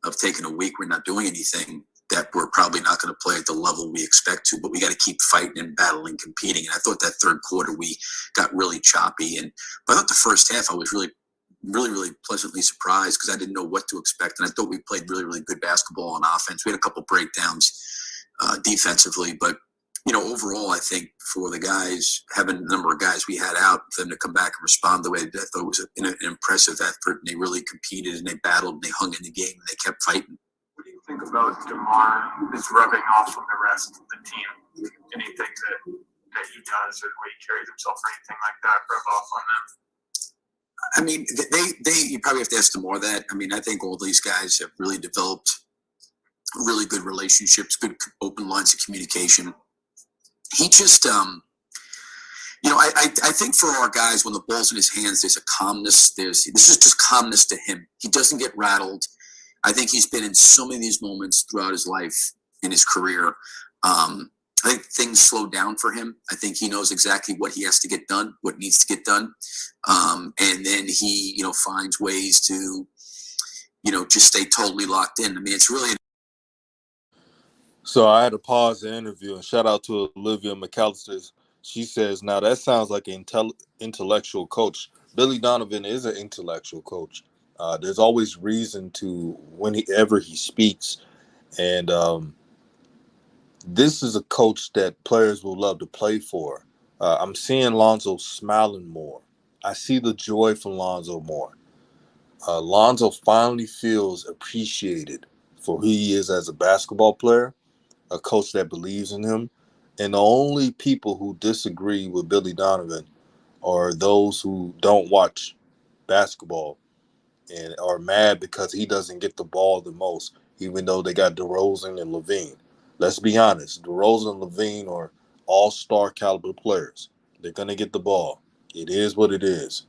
of taking a week we're not doing anything that we're probably not going to play at the level we expect to, but we got to keep fighting and battling, competing. And I thought that third quarter we got really choppy. But I thought the first half I was really pleasantly surprised because I didn't know what to expect. And I thought we played really, really good basketball on offense. We had a couple breakdowns defensively, but overall, I think for the guys, having the number of guys we had out, for them to come back and respond the way they did, I thought it was an impressive effort. And they really competed and they battled and they hung in the game and they kept fighting. What do you think about DeMar is rubbing off on the rest of the team? Anything that he does or the way he carries himself or anything like that rub off on them? I mean, you probably have to ask DeMar that. I mean, I think all these guys have really developed really good relationships, good open lines of communication. He just, I think for our guys, when the ball's in his hands, there's a calmness. This is just calmness to him. He doesn't get rattled. I think he's been in so many of these moments throughout his life, in his career. I think things slow down for him. I think he knows exactly what he has to get done, what needs to get done. And then he, finds ways to, just stay totally locked in. I mean, it's really. So I had to pause the interview and shout out to Olivia McAllister. She says, now that sounds like an intellectual coach. Billy Donovan is an intellectual coach. There's always reason to whenever he speaks. And this is a coach that players will love to play for. I'm seeing Lonzo smiling more. I see the joy from Lonzo more. Lonzo finally feels appreciated for who he is as a basketball player, a coach that believes in him. And the only people who disagree with Billy Donovan are those who don't watch basketball and are mad because he doesn't get the ball the most, even though they got DeRozan and Levine. Let's be honest. DeRozan and Levine are all-star caliber players. They're going to get the ball. It is what it is.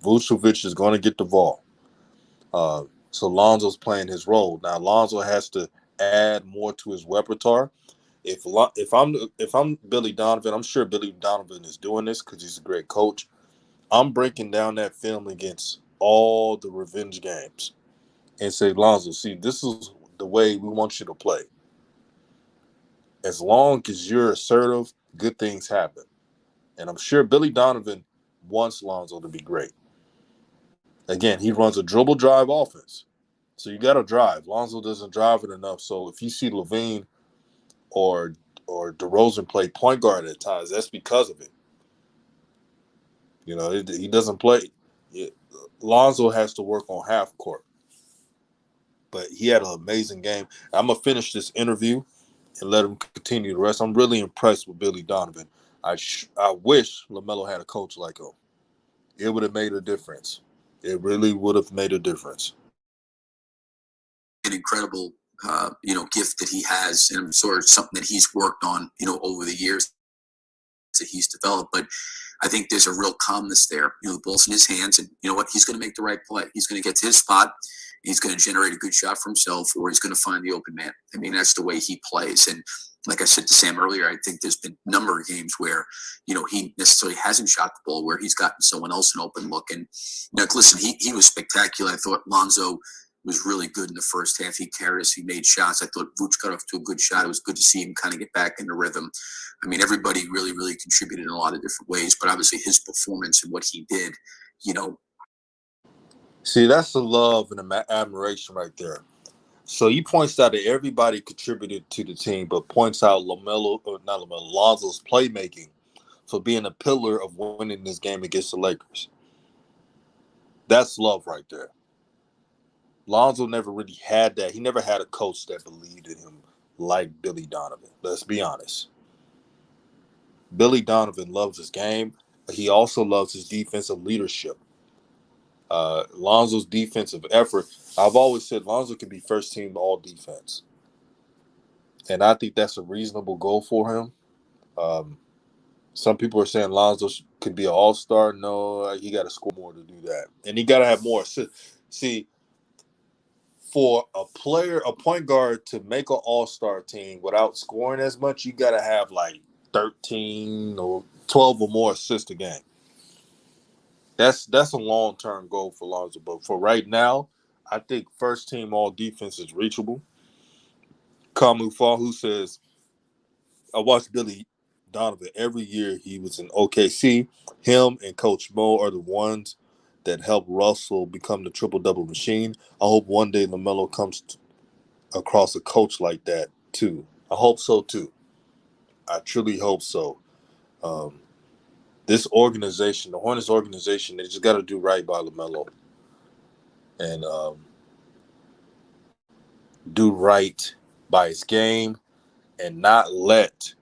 Vucevic is going to get the ball. So Lonzo's playing his role. Now, Lonzo has to add more to his repertoire. If I'm Billy Donovan, I'm sure Billy Donovan is doing this because he's a great coach. I'm breaking down that film against all the revenge games and say, Lonzo, see, this is the way we want you to play. As long as you're assertive, good things happen. And I'm sure Billy Donovan wants Lonzo to be great. Again, he runs a dribble drive offense. So you got to drive. Lonzo doesn't drive it enough. So if you see Levine or DeRozan play point guard at times, that's because of it. He doesn't play. Lonzo has to work on half court. But he had an amazing game. I'm going to finish this interview and let him continue the rest. I'm really impressed with Billy Donovan. I wish LaMelo had a coach like him. It would have made a difference. It really would have made a difference. An incredible, gift that he has, and sort of something that he's worked on, over the years that he's developed. But I think there's a real calmness there. The ball's in his hands, and you know what? He's going to make the right play. He's going to get to his spot. He's going to generate a good shot for himself, or he's going to find the open man. I mean, that's the way he plays. And like I said to Sam earlier, I think there's been a number of games where, he necessarily hasn't shot the ball, where he's gotten someone else an open look. And, listen, he was spectacular. I thought Lonzo was really good in the first half. He carried us. He made shots. I thought Vooch got off to a good shot. It was good to see him kind of get back in the rhythm. I mean, everybody really, really contributed in a lot of different ways, but obviously his performance and what he did, See, that's the love and the admiration right there. So he points out that everybody contributed to the team, but points out Lonzo's playmaking for being a pillar of winning this game against the Lakers. That's love right there. Lonzo never really had that. He never had a coach that believed in him like Billy Donovan. Let's be honest. Billy Donovan loves his game, He also loves his defensive leadership. Lonzo's defensive effort. I've always said Lonzo can be first team all defense. And I think that's a reasonable goal for him. Some people are saying Lonzo could be an all-star. No, he got to score more to do that. And he got to have more assists. See, for a point guard to make an all-star team without scoring as much, you got to have like 13 or 12 or more assists a game. That's a long-term goal for Lonzo. But for right now, I think first team all defense is reachable. Kamu Fahu says, I watched Billy Donovan every year he was in OKC. Him and Coach Mo are the ones that helped Russell become the triple-double machine. I hope one day LaMelo comes across a coach like that too. I hope so too. I truly hope so. This organization, the Hornets organization, they just got to do right by LaMelo and do right by his game and not let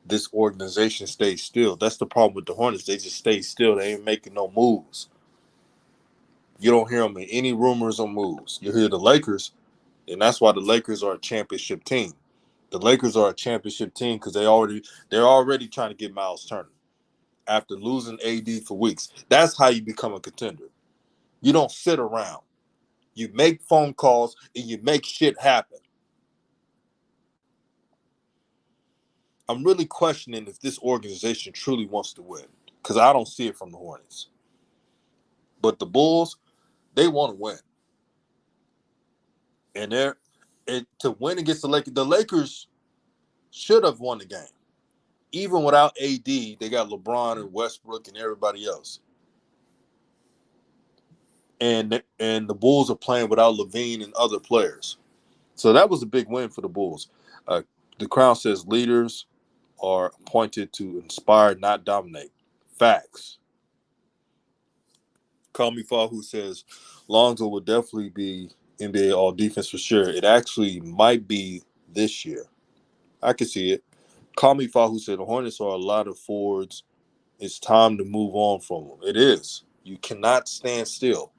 this organization stay still. That's the problem with the Hornets. They just stay still. They ain't making no moves. You don't hear them in any rumors or moves. You hear the Lakers, and that's why the Lakers are a championship team. The Lakers are a championship team because they're already trying to get Miles Turner after losing AD for weeks. That's how you become a contender. You don't sit around. You make phone calls and you make shit happen. I'm really questioning if this organization truly wants to win because I don't see it from the Hornets. But the Bulls, they want to win. And to win against the Lakers should have won the game. Even without AD, they got LeBron and Westbrook and everybody else. And the Bulls are playing without Levine and other players. So that was a big win for the Bulls. The Crown says leaders are appointed to inspire, not dominate. Facts. Call Me Fahu says Lonzo will definitely be NBA All Defense for sure. It actually might be this year. I can see it. Call Me Fahu said the Hornets are a lot of forwards. It's time to move on from them. It is. You cannot stand still.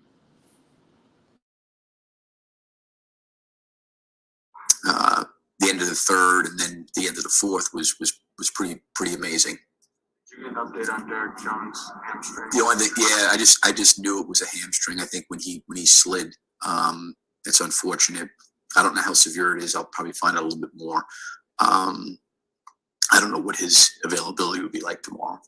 The end of the third and then the end of the fourth was pretty amazing. Did you get an update on Derek Jones' hamstring? The only thing, yeah, I just knew it was a hamstring. I think when he slid, it's unfortunate. I don't know how severe it is. I'll probably find out a little bit more. I don't know what his availability would be like tomorrow.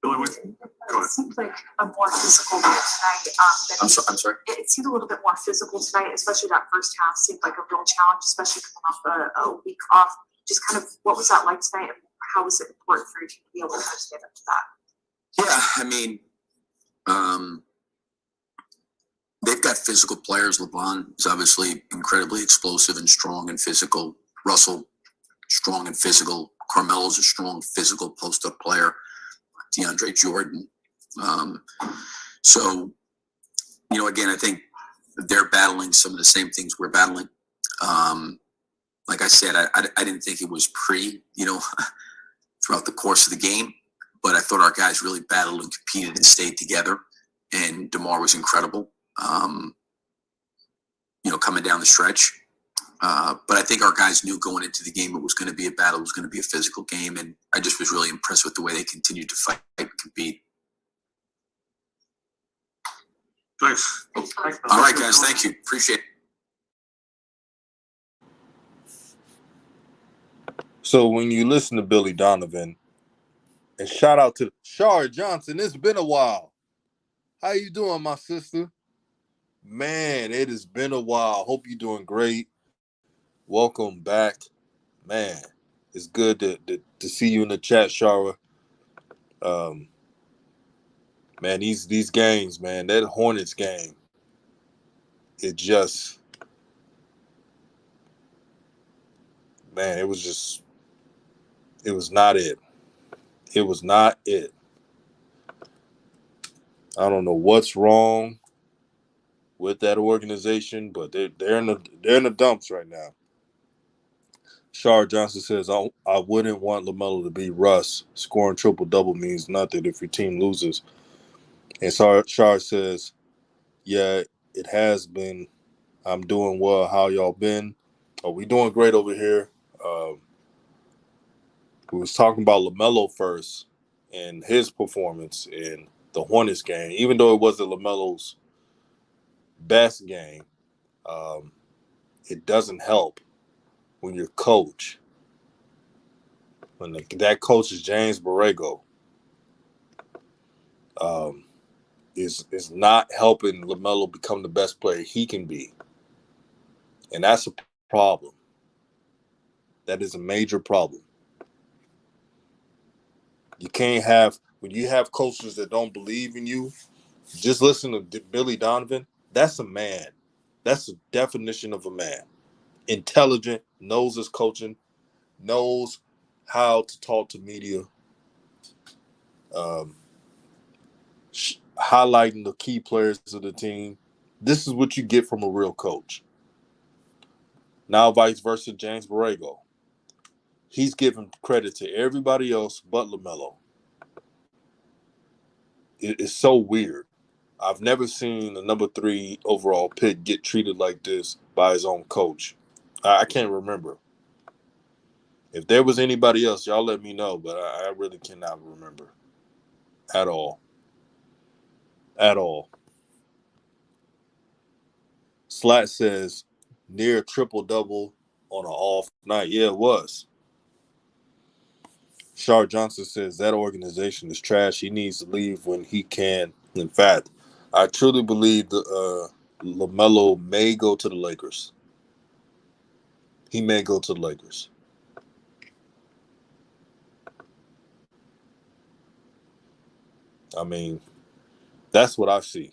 Billy, it seemed like a more physical game tonight. I'm sorry. It seemed a little bit more physical tonight, especially that first half seemed like a real challenge, especially coming off a week off. Just kind of what was that like tonight, and how was it important for you to be able to stand up to that? Yeah, I mean, they've got physical players. LeBron is obviously incredibly explosive and strong and physical. Russell, strong and physical. Carmelo's a strong physical post-up player. DeAndre Jordan. So, again, I think they're battling some of the same things we're battling. Like I said, I didn't think it was throughout the course of the game, but I thought our guys really battled and competed and stayed together. And DeMar was incredible, coming down the stretch. But I think our guys knew going into the game it was going to be a battle, it was going to be a physical game, and I just was really impressed with the way they continued to fight and compete. Thanks. All right, guys, thank you. Appreciate it. So when you listen to Billy Donovan, and shout out to Shara Johnson, it's been a while. How you doing, my sister? Man, it has been a while. Hope you're doing great. Welcome back. Man, it's good to see you in the chat, Shara. Man, these games, man, that Hornets game, it just, man, it was not it. It was not it. I don't know what's wrong with that organization, but they're in the dumps right now. Shar Johnson says, I wouldn't want LaMelo to be Russ. Scoring triple-double means nothing if your team loses. And Shar says, yeah, it has been. I'm doing well. How y'all been? Oh, we doing great over here. We was talking about LaMelo first and his performance in the Hornets game. Even though it wasn't LaMelo's best game, it doesn't help when your coach, that coach is James Borrego, is not helping LaMelo become the best player he can be. And that's a problem. That is a major problem. You can't have, when you have coaches that don't believe in you, just listen to Billy Donovan. That's a man. That's the definition of a man. Intelligent, knows his coaching, knows how to talk to media, highlighting the key players of the team. This is what you get from a real coach. Now, vice versa, James Borrego. He's giving credit to everybody else but LaMelo. It's so weird. I've never seen a number 3 overall pick get treated like this by his own coach. I can't remember. If there was anybody else, y'all let me know, but I really cannot remember at all. At all. Slat says, near triple-double on an off night. Yeah, it was. Shar Johnson says that organization is trash. He needs to leave when he can. In fact, I truly believe LaMelo may go to the Lakers. He may go to the Lakers. I mean, that's what I see.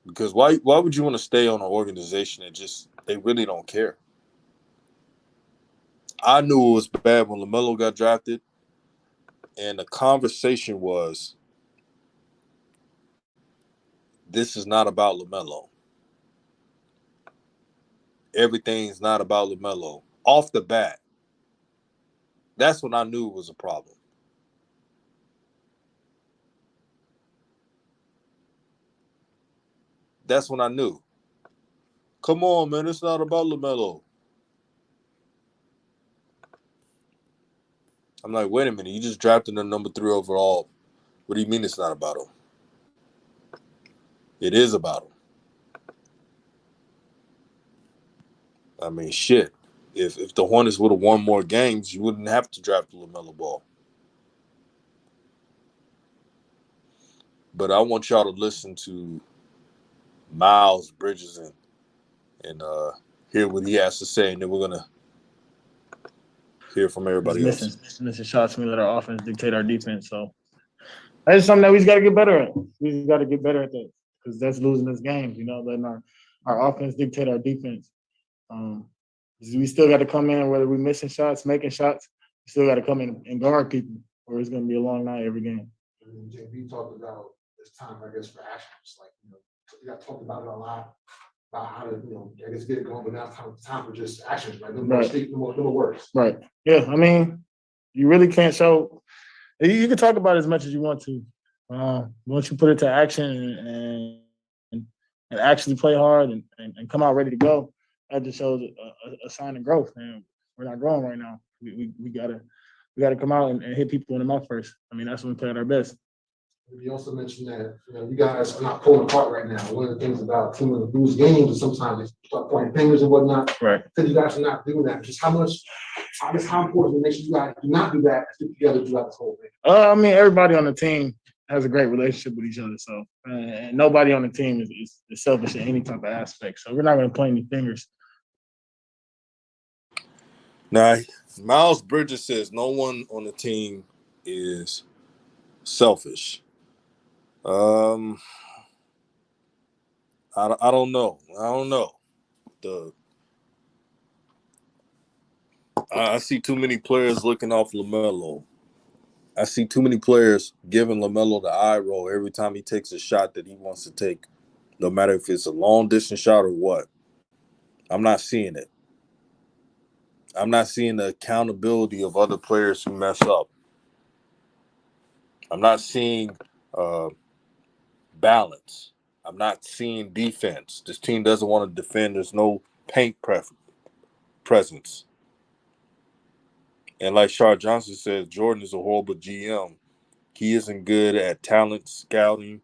Because why would you want to stay on an organization that just, they really don't care? I knew it was bad when LaMelo got drafted, and the conversation was, this is not about LaMelo. Everything's not about LaMelo. Off the bat, that's when I knew it was a problem. That's when I knew. Come on, man, it's not about LaMelo. I'm like, wait a minute, you just drafted a number 3 overall. What do you mean it's not about him? It is about him. I mean, shit. If the Hornets would have won more games, you wouldn't have to draft the LaMelo Ball. But I want y'all to listen to Miles Bridges and hear what he has to say, and then we're gonna hear from everybody else. Missing shots, we let our offense dictate our defense. So that's something that we just got to get better at. We just got to get better at that because that's losing us games. Letting our offense dictate our defense. We still got to come in, whether we're missing shots, making shots, we still got to come in and guard people, or it's going to be a long night every game. And JB talked about this time, I guess, for actions. Like, we got talked about it a lot, about how to, I guess, get it going, but now it's time for just actions, right? No more words. Right. Yeah. I mean, you really can't show. You can talk about it as much as you want to. Once you put it to action and actually play hard and come out ready to go, that just shows a sign of growth. And we're not growing right now. We gotta come out and hit people in the mouth first. I mean, that's when we play at our best. You also mentioned that you guys are not pulling apart right now. One of the things about teams that lose games is sometimes they start pointing fingers and whatnot. Right. So you guys are not doing that. Just how important to make sure you guys do not do that and stick together throughout this whole thing. I mean, everybody on the team has a great relationship with each other. So nobody on the team is selfish in any type of aspect. So we're not going to point any fingers. Now, Miles Bridges says no one on the team is selfish. I don't know. I see too many players looking off LaMelo. I see too many players giving LaMelo the eye roll every time he takes a shot that he wants to take, no matter if it's a long distance shot or what. I'm not seeing it. I'm not seeing the accountability of other players who mess up. I'm not seeing balance. I'm not seeing defense. This team doesn't want to defend. There's no paint presence. And like Shar Johnson says, Jordan is a horrible GM. He isn't good at talent scouting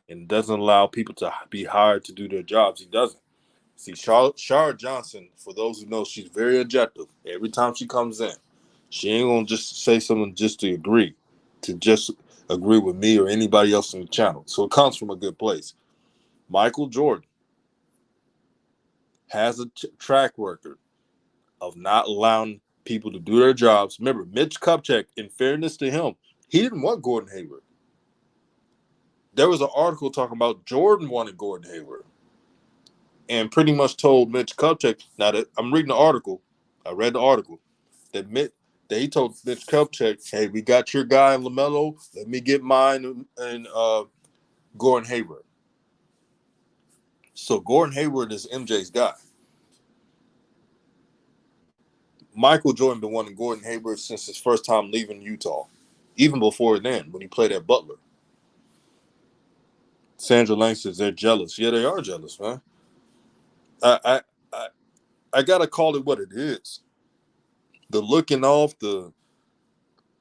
and doesn't allow people to be hired to do their jobs. He doesn't. See, Shar Johnson, for those who know, she's very objective. Every time she comes in, she ain't going to just say something just to just agree with me or anybody else on the channel. So it comes from a good place. Michael Jordan has a track record of not allowing people to do their jobs. Remember, Mitch Kupchak, in fairness to him, he didn't want Gordon Hayward. There was an article talking about Jordan wanted Gordon Hayward and pretty much told Mitch Kupchak, now that I'm reading the article, I read the article, that he told Mitch Kupchak, hey, we got your guy in LaMelo, let me get mine and Gordon Hayward. So Gordon Hayward is MJ's guy. Michael Jordan been wanting Gordon Hayward since his first time leaving Utah, even before then when he played at Butler. Sandra Lang says they're jealous. Yeah, they are jealous, man. I gotta call it what it is. The looking off, the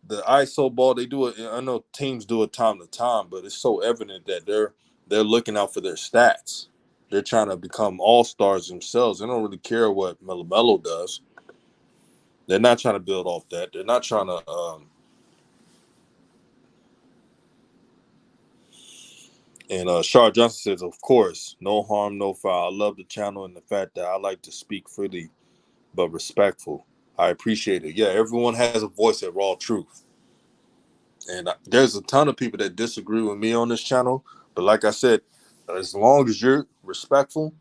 ISO ball, they do it. I know teams do it time to time, but it's so evident that they're looking out for their stats. They're trying to become all-stars themselves. They don't really care what LaMelo does. They're not trying to build off that. They're not trying to And Shar Johnson says, of course, no harm, no foul. I love the channel and the fact that I like to speak freely but respectful. I appreciate it. Yeah, everyone has a voice at Raw Truth. And there's a ton of people that disagree with me on this channel. But like I said, as long as you're respectful,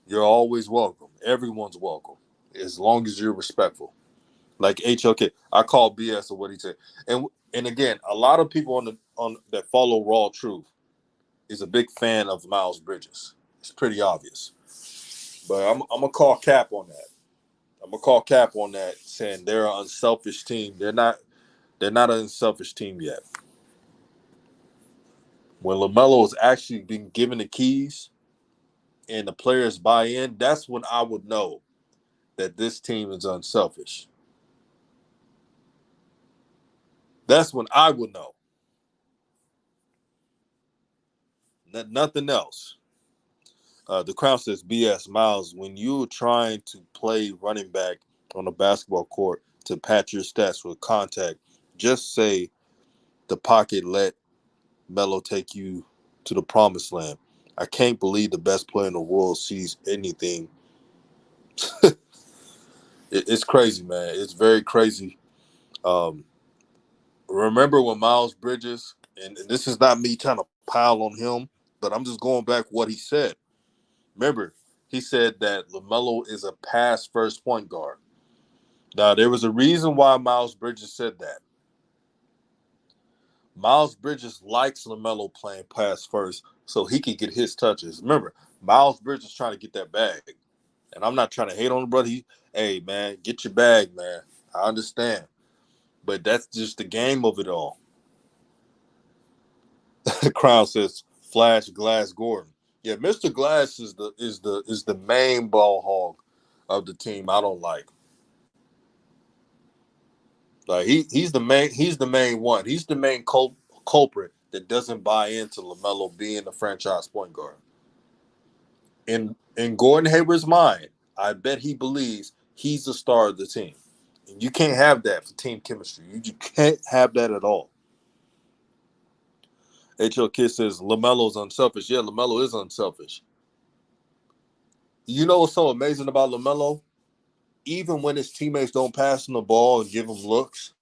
you're always welcome. Everyone's welcome. As long as you're respectful. Like HLK, I call BS of what he said. And again, a lot of people on that follow Raw Truth is a big fan of Miles Bridges. It's pretty obvious. But I'm gonna call cap on that. I'm gonna call cap on that, saying they're an unselfish team. They're not an unselfish team yet. When LaMelo is actually being given the keys and the players buy in, that's when I would know that this team is unselfish. That's when I would know. Nothing else. The Crown says, BS, Miles, when you're trying to play running back on a basketball court to patch your stats with contact, just say the pocket let Melo take you to the promised land. I can't believe the best player in the world sees anything. It's crazy, man. It's very crazy. Remember when Miles Bridges, and this is not me trying to pile on him, but I'm just going back what he said. Remember, he said that LaMelo is a pass-first point guard. Now, there was a reason why Miles Bridges said that. Miles Bridges likes LaMelo playing pass first so he could get his touches. Remember, Miles Bridges trying to get that bag. And I'm not trying to hate on the brother. Hey, man, get your bag, man. I understand. But that's just the game of it all. The crowd says, Flash Glass Gordon. Yeah, Mr. Glass is the main ball hog of the team I don't like. Like he's the main one. He's the main culprit that doesn't buy into LaMelo being the franchise point guard. In Gordon Hayward's mind, I bet he believes he's the star of the team. And you can't have that for team chemistry. You just can't have that at all. HL Kid says LaMelo's unselfish. Yeah, LaMelo is unselfish. You know what's so amazing about LaMelo? Even when his teammates don't pass him the ball and give him looks,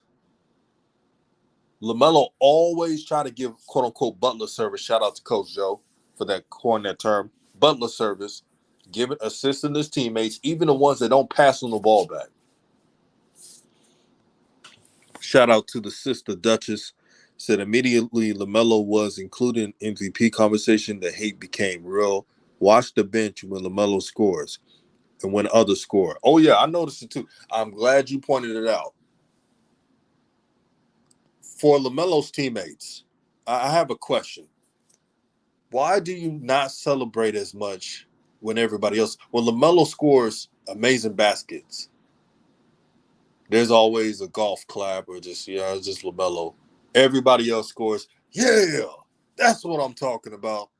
LaMelo always try to give quote unquote Butler service. Shout out to Coach Joe for that coin that term. Butler service, giving assisting his teammates, even the ones that don't pass him the ball back. Shout out to the sister Duchess. Said immediately LaMelo was included in MVP conversation. The hate became real. Watch the bench when LaMelo scores. and when others score. Oh, yeah, I noticed it too. I'm glad you pointed it out. For LaMelo's teammates, I have a question. Why do you not celebrate as much when everybody else? When LaMelo scores amazing baskets, there's always a golf clap or just, it's just LaMelo. Everybody else scores, yeah, that's what I'm talking about.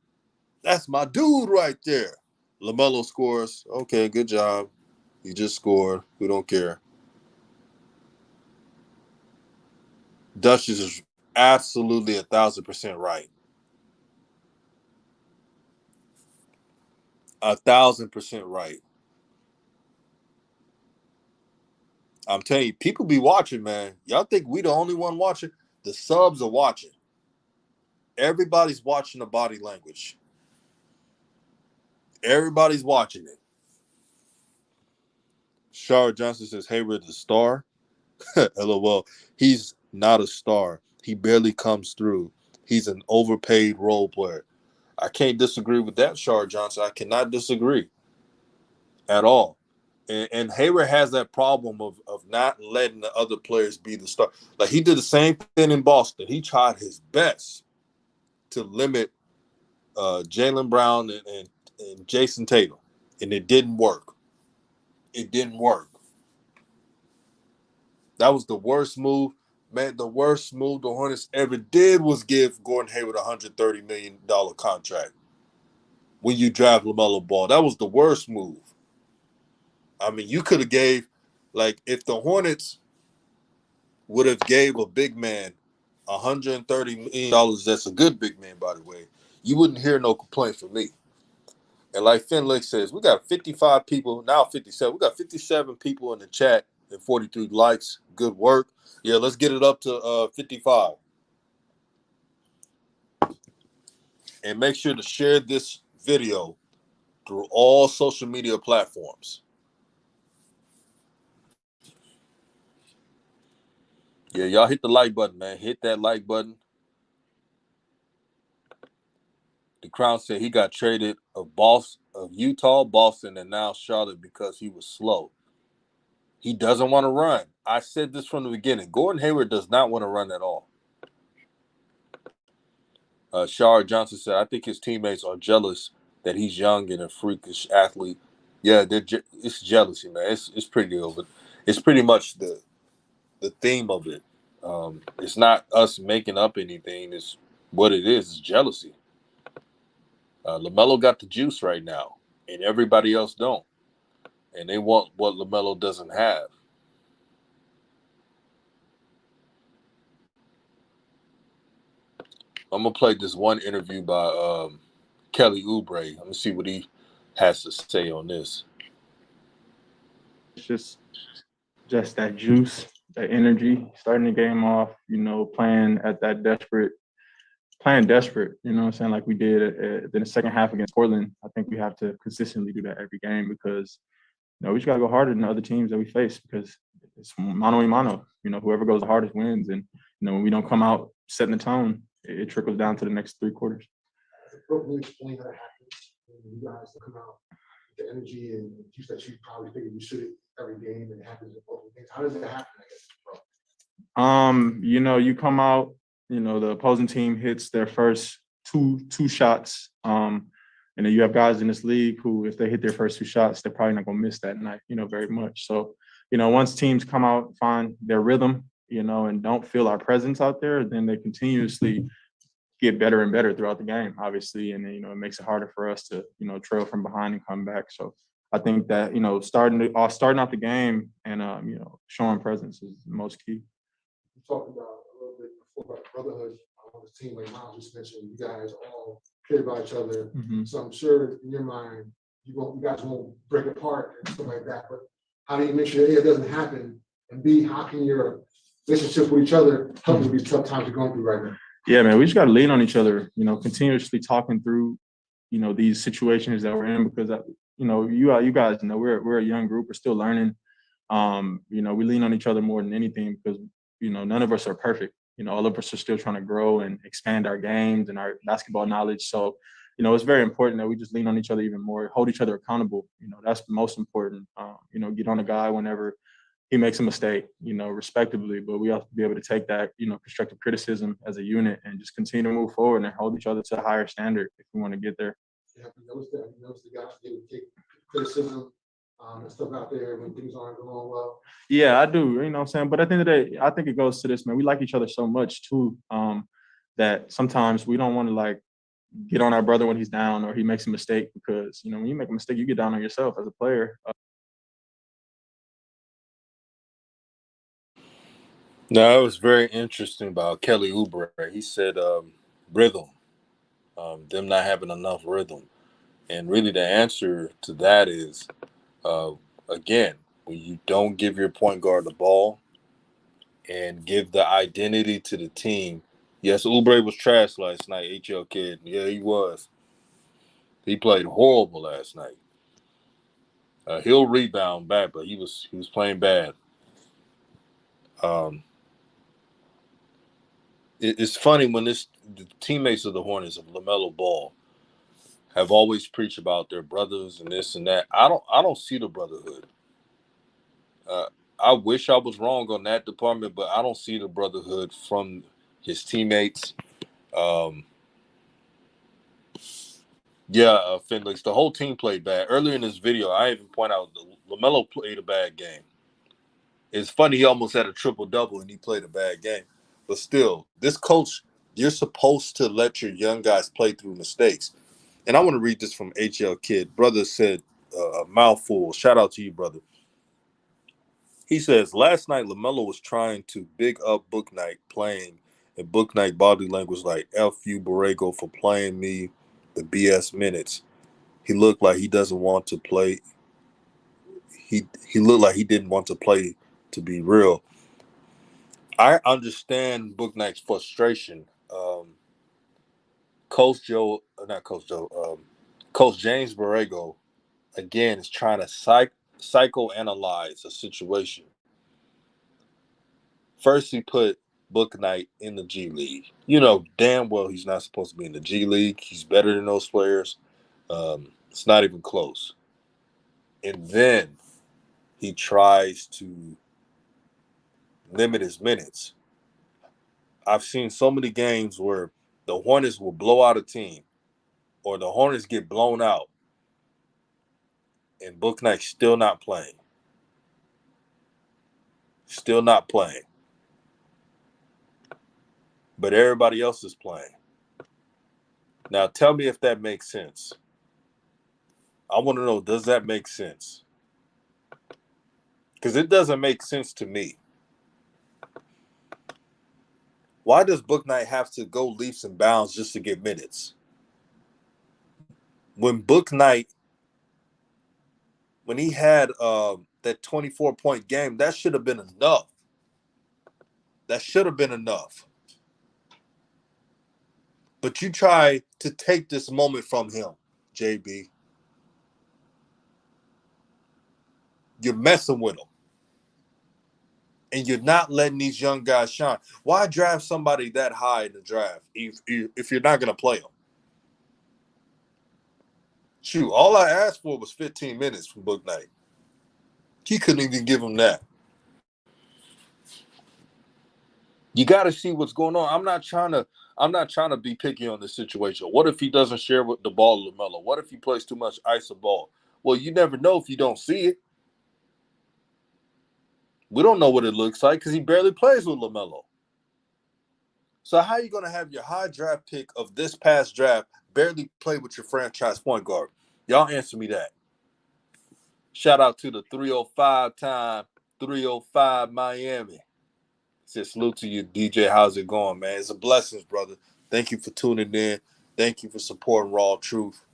That's my dude right there. LaMelo scores, okay, good job. You just scored. We don't care. Duchess is absolutely 1,000% right. 1,000% right. I'm telling you, people be watching, man. Y'all think we the only one watching? The subs are watching. Everybody's watching the body language. Everybody's watching it. Shard Johnson says Hayward the star. LOL. He's not a star. He barely comes through. He's an overpaid role player. I can't disagree with that, Shard Johnson. I cannot disagree at all. And Hayward has that problem of not letting the other players be the star. Like, he did the same thing in Boston. He tried his best to limit Jaylen Brown and Jason Tatum, and it didn't work. It didn't work. That was the worst move. Man, the worst move the Hornets ever did was give Gordon Hayward a $130 million contract when you draft LaMelo Ball. That was the worst move. I mean, you could have gave, like, if the Hornets would have gave a big man $130 million, that's a good big man, by the way, you wouldn't hear no complaint from me. And like Finlick says, we got 55 people, now 57. We got 57 people in the chat and 43 likes. Good work. Yeah, let's get it up to 55. And make sure to share this video through all social media platforms. Yeah, y'all hit the like button, man. Hit that like button. The Crown said he got traded of Utah, Boston, and now Charlotte because he was slow. He doesn't want to run. I said this from the beginning. Gordon Hayward does not want to run at all. Shard Johnson said, I think his teammates are jealous that he's young and a freakish athlete. Yeah, it's jealousy, man. It's pretty over. It's pretty much the theme of it. It's not us making up anything. It's what it is. It's jealousy. LaMelo got the juice right now, and everybody else don't. And they want what LaMelo doesn't have. I'm going to play this one interview by Kelly Oubre. I'm going to see what he has to say on this. It's just that juice, that energy, starting the game off, playing desperate, you know what I'm saying, like we did in the second half against Portland. I think we have to consistently do that every game because, we just got to go harder than the other teams that we face because it's mano a mano. Whoever goes the hardest wins. And, when we don't come out setting the tone, it trickles down to the next three quarters. Really explain how that happens when you guys come out with the energy and the juice that you probably figured you should every game and it happens in both games. How does it happen, I guess, bro? You come out, the opposing team hits their first two shots. And then you have guys in this league who, if they hit their first two shots, they're probably not going to miss that night, very much. So, once teams come out, find their rhythm, and don't feel our presence out there, then they continuously get better and better throughout the game, obviously. And then, it makes it harder for us to, trail from behind and come back. So I think that, starting off the game and, showing presence is the most key. You talked about a little bit before about brotherhood on the team, like Miles just mentioned, you guys all care about each other. Mm-hmm. So I'm sure in your mind, you guys won't break apart and stuff like that. But how do you make sure A, it doesn't happen? And B, how can your relationship with each other help with these tough times you're going through right now? Yeah, man, we just got to lean on each other, continuously talking through, these situations that we're in because, you guys know we're a young group. We're still learning. We lean on each other more than anything because, none of us are perfect. All of us are still trying to grow and expand our games and our basketball knowledge. So, it's very important that we just lean on each other even more, hold each other accountable. That's the most important. Get on a guy whenever he makes a mistake, respectively, but we have to be able to take that, constructive criticism as a unit and just continue to move forward and hold each other to a higher standard if we want to get there. Have you noticed that? Have you noticed the guys they would take criticism and stuff out there when things aren't going well? Yeah, I do. You know what I'm saying? But at the end of the day, I think it goes to this, man. We like each other so much too, that sometimes we don't want to like get on our brother when he's down or he makes a mistake, because when you make a mistake, you get down on yourself as a player. No, it was very interesting about Kelly Oubre. He said rhythm, them not having enough rhythm. And really the answer to that is, again, when you don't give your point guard the ball and give the identity to the team. Yes, Oubre was trash last night, HL kid. Yeah, he was. He played horrible last night. He'll rebound back, but he was playing bad. It's funny when the teammates of the Hornets of LaMelo Ball have always preached about their brothers and this and that. I don't see the brotherhood. I wish I was wrong on that department, but I don't see the brotherhood from his teammates. Fenix, the whole team played bad. Earlier in this video, I even point out LaMelo played a bad game. It's funny, he almost had a triple-double and he played a bad game. But still, this coach, you're supposed to let your young guys play through mistakes. And I want to read this from HL Kid. Brother said a mouthful. Shout out to you, brother. He says, last night LaMelo was trying to big up Book Night playing, and Book Night body language like F you, Borrego, for playing me the BS minutes. He looked like he doesn't want to play. He looked like he didn't want to play, to be real. I understand Book Knight's frustration. Coach James Borrego, again, is trying to psychoanalyze a situation. First, he put Book Knight in the G League. You know damn well he's not supposed to be in the G League. He's better than those players. It's not even close. And then he tries to limit his minutes. I've seen so many games where the Hornets will blow out a team or the Hornets get blown out and Book Knight's still not playing. Still not playing. But everybody else is playing. Now tell me if that makes sense. I want to know, does that make sense? Because it doesn't make sense to me. Why does Book Knight have to go leaps and bounds just to get minutes? When Book Knight, when he had that 24-point game, that should have been enough. That should have been enough. But you try to take this moment from him, JB. You're messing with him. And you're not letting these young guys shine. Why draft somebody that high in the draft if you're not going to play them? Shoot, all I asked for was 15 minutes from Book Knight. He couldn't even give him that. You got to see what's going on. I'm not trying to be picky on this situation. What if he doesn't share with the ball with LaMelo? What if he plays too much iso ball? Well, you never know if you don't see it. We don't know what it looks like because he barely plays with LaMelo. So how are you going to have your high draft pick of this past draft barely play with your franchise point guard? Y'all answer me that. Shout out to the 305 time, 305 Miami. Said salute to you, DJ. How's it going, man? It's a blessing, brother. Thank you for tuning in. Thank you for supporting Raw Truth.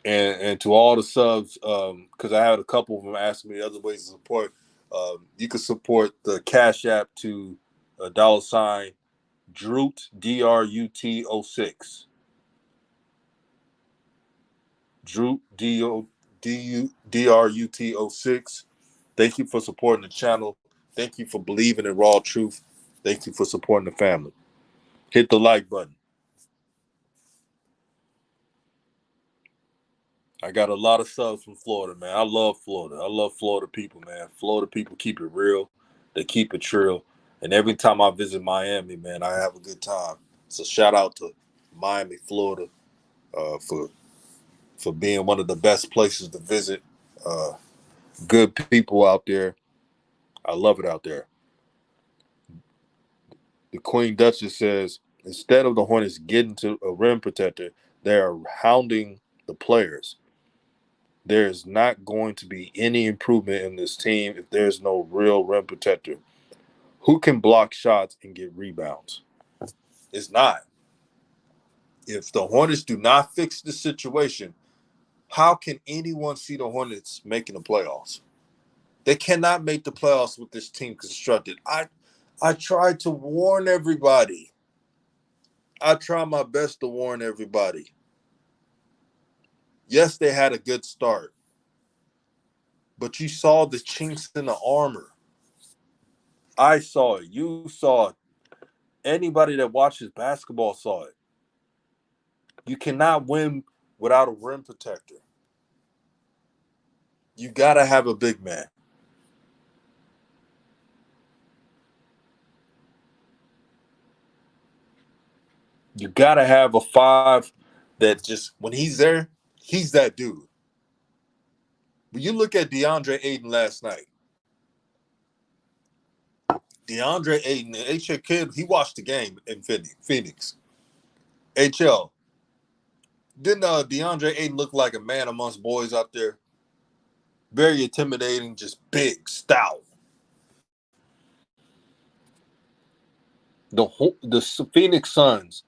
And to all the subs, because I had a couple of them asking me other ways to support. You can support the Cash App to $, Drut, DRUT06. Drut, DRUT06. Thank you for supporting the channel. Thank you for believing in Raw Truth. Thank you for supporting the family. Hit the like button. I got a lot of subs from Florida, man. I love Florida. I love Florida people, man. Florida people keep it real. They keep it true. And every time I visit Miami, man, I have a good time. So shout out to Miami, Florida, for being one of the best places to visit. Good people out there. I love it out there. The Queen Duchess says, instead of the Hornets getting to a rim protector, they are hounding the players. There is not going to be any improvement in this team if there's no real rim protector who can block shots and get rebounds. It's not. If the Hornets do not fix the situation, how can anyone see the Hornets making the playoffs? They cannot make the playoffs with this team constructed. I tried to warn everybody. I try my best to warn everybody. Yes, they had a good start, but you saw the chinks in the armor. I saw it. You saw it. Anybody that watches basketball saw it. You cannot win without a rim protector. You got to have a big man. You got to have a five that just, when he's there, he's that dude. When you look at DeAndre Ayton last night, DeAndre Ayton, and HL Kid, he watched the game in Phoenix. HL, didn't DeAndre Ayton look like a man amongst boys out there? Very intimidating, just big, stout. The Phoenix Suns,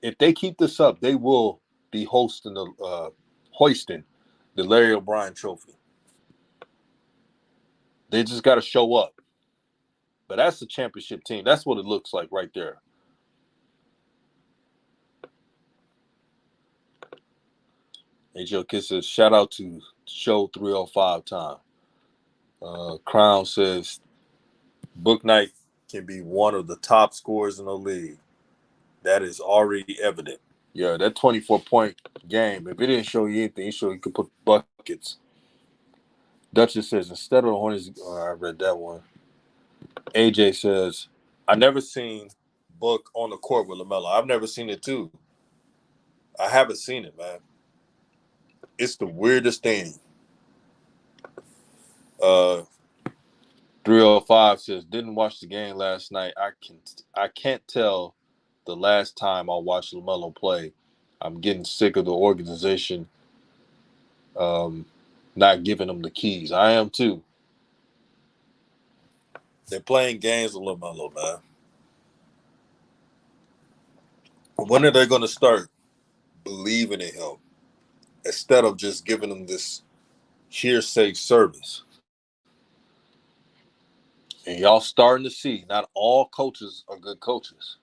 if they keep this up, they will be hoisting the Larry O'Brien Trophy. They just got to show up. But that's the championship team. That's what it looks like right there. HL Kid says, shout out to Show 305 time. Crown says, Book Knight can be one of the top scorers in the league. That is already evident. Yeah, that 24-point game, if it didn't show you anything, it showed you could put buckets. Duchess says, instead of the Hornets, I read that one. AJ says, I never seen Book on the court with LaMelo. I've never seen it too. I haven't seen it, man. It's the weirdest thing. 305 says, didn't watch the game last night. I can't tell the last time I watched LaMelo play. I'm getting sick of the organization not giving them the keys. I am too. They're playing games with LaMelo, man. When are they going to start believing in him instead of just giving him this hearsay service? And y'all starting to see not all coaches are good coaches.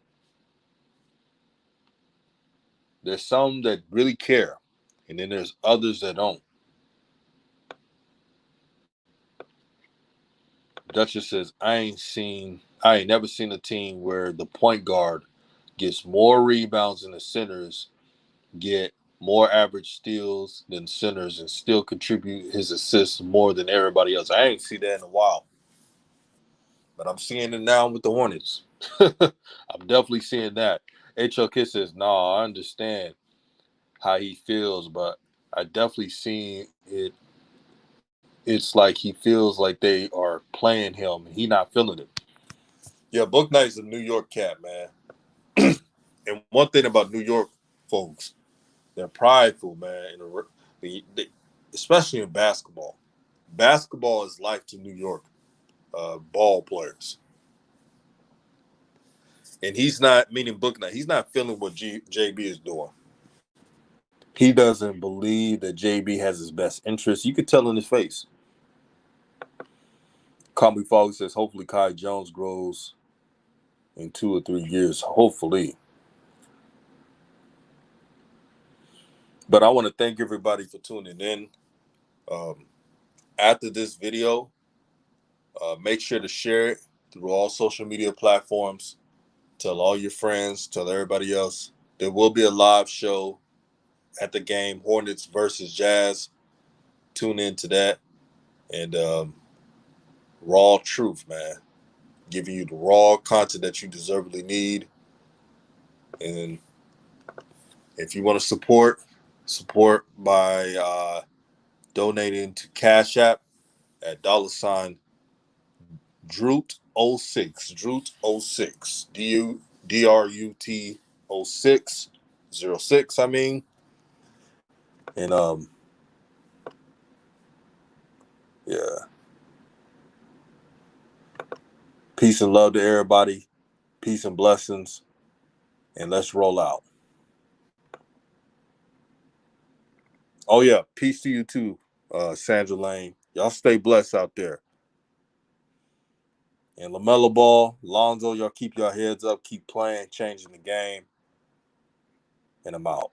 There's some that really care, and then there's others that don't. Duchess says, I ain't never seen a team where the point guard gets more rebounds than the centers, get more average steals than centers, and still contribute his assists more than everybody else. I ain't seen that in a while. But I'm seeing it now with the Hornets. I'm definitely seeing that. HLK says, no, I understand how he feels, but I definitely seen it. It's like he feels like they are playing him and he not feeling it. Yeah, Book Knight's a New York cat, man. And one thing about New York folks, they're prideful, man. Especially in basketball. Basketball is life to New York ball players. And he's not, meaning Book Knight, he's not feeling what JB is doing. He doesn't believe that JB has his best interest. You could tell in his face. Comby Fogg says, hopefully Kai Jones grows in 2 or 3 years. Hopefully. But I want to thank everybody for tuning in. After this video, make sure to share it through all social media platforms. Tell all your friends, tell everybody else. There will be a live show at the game, Hornets versus Jazz. Tune into that. And raw truth, man. Giving you the raw content that you deservedly need. And if you want to support by donating to Cash App at $Droot06, Droot06, DRUT 06, I mean. And yeah. Peace and love to everybody. Peace and blessings. And let's roll out. Oh yeah, peace to you too, Sandra Lane. Y'all stay blessed out there. And LaMelo Ball, Lonzo, y'all keep your heads up, keep playing, changing the game. And I'm out.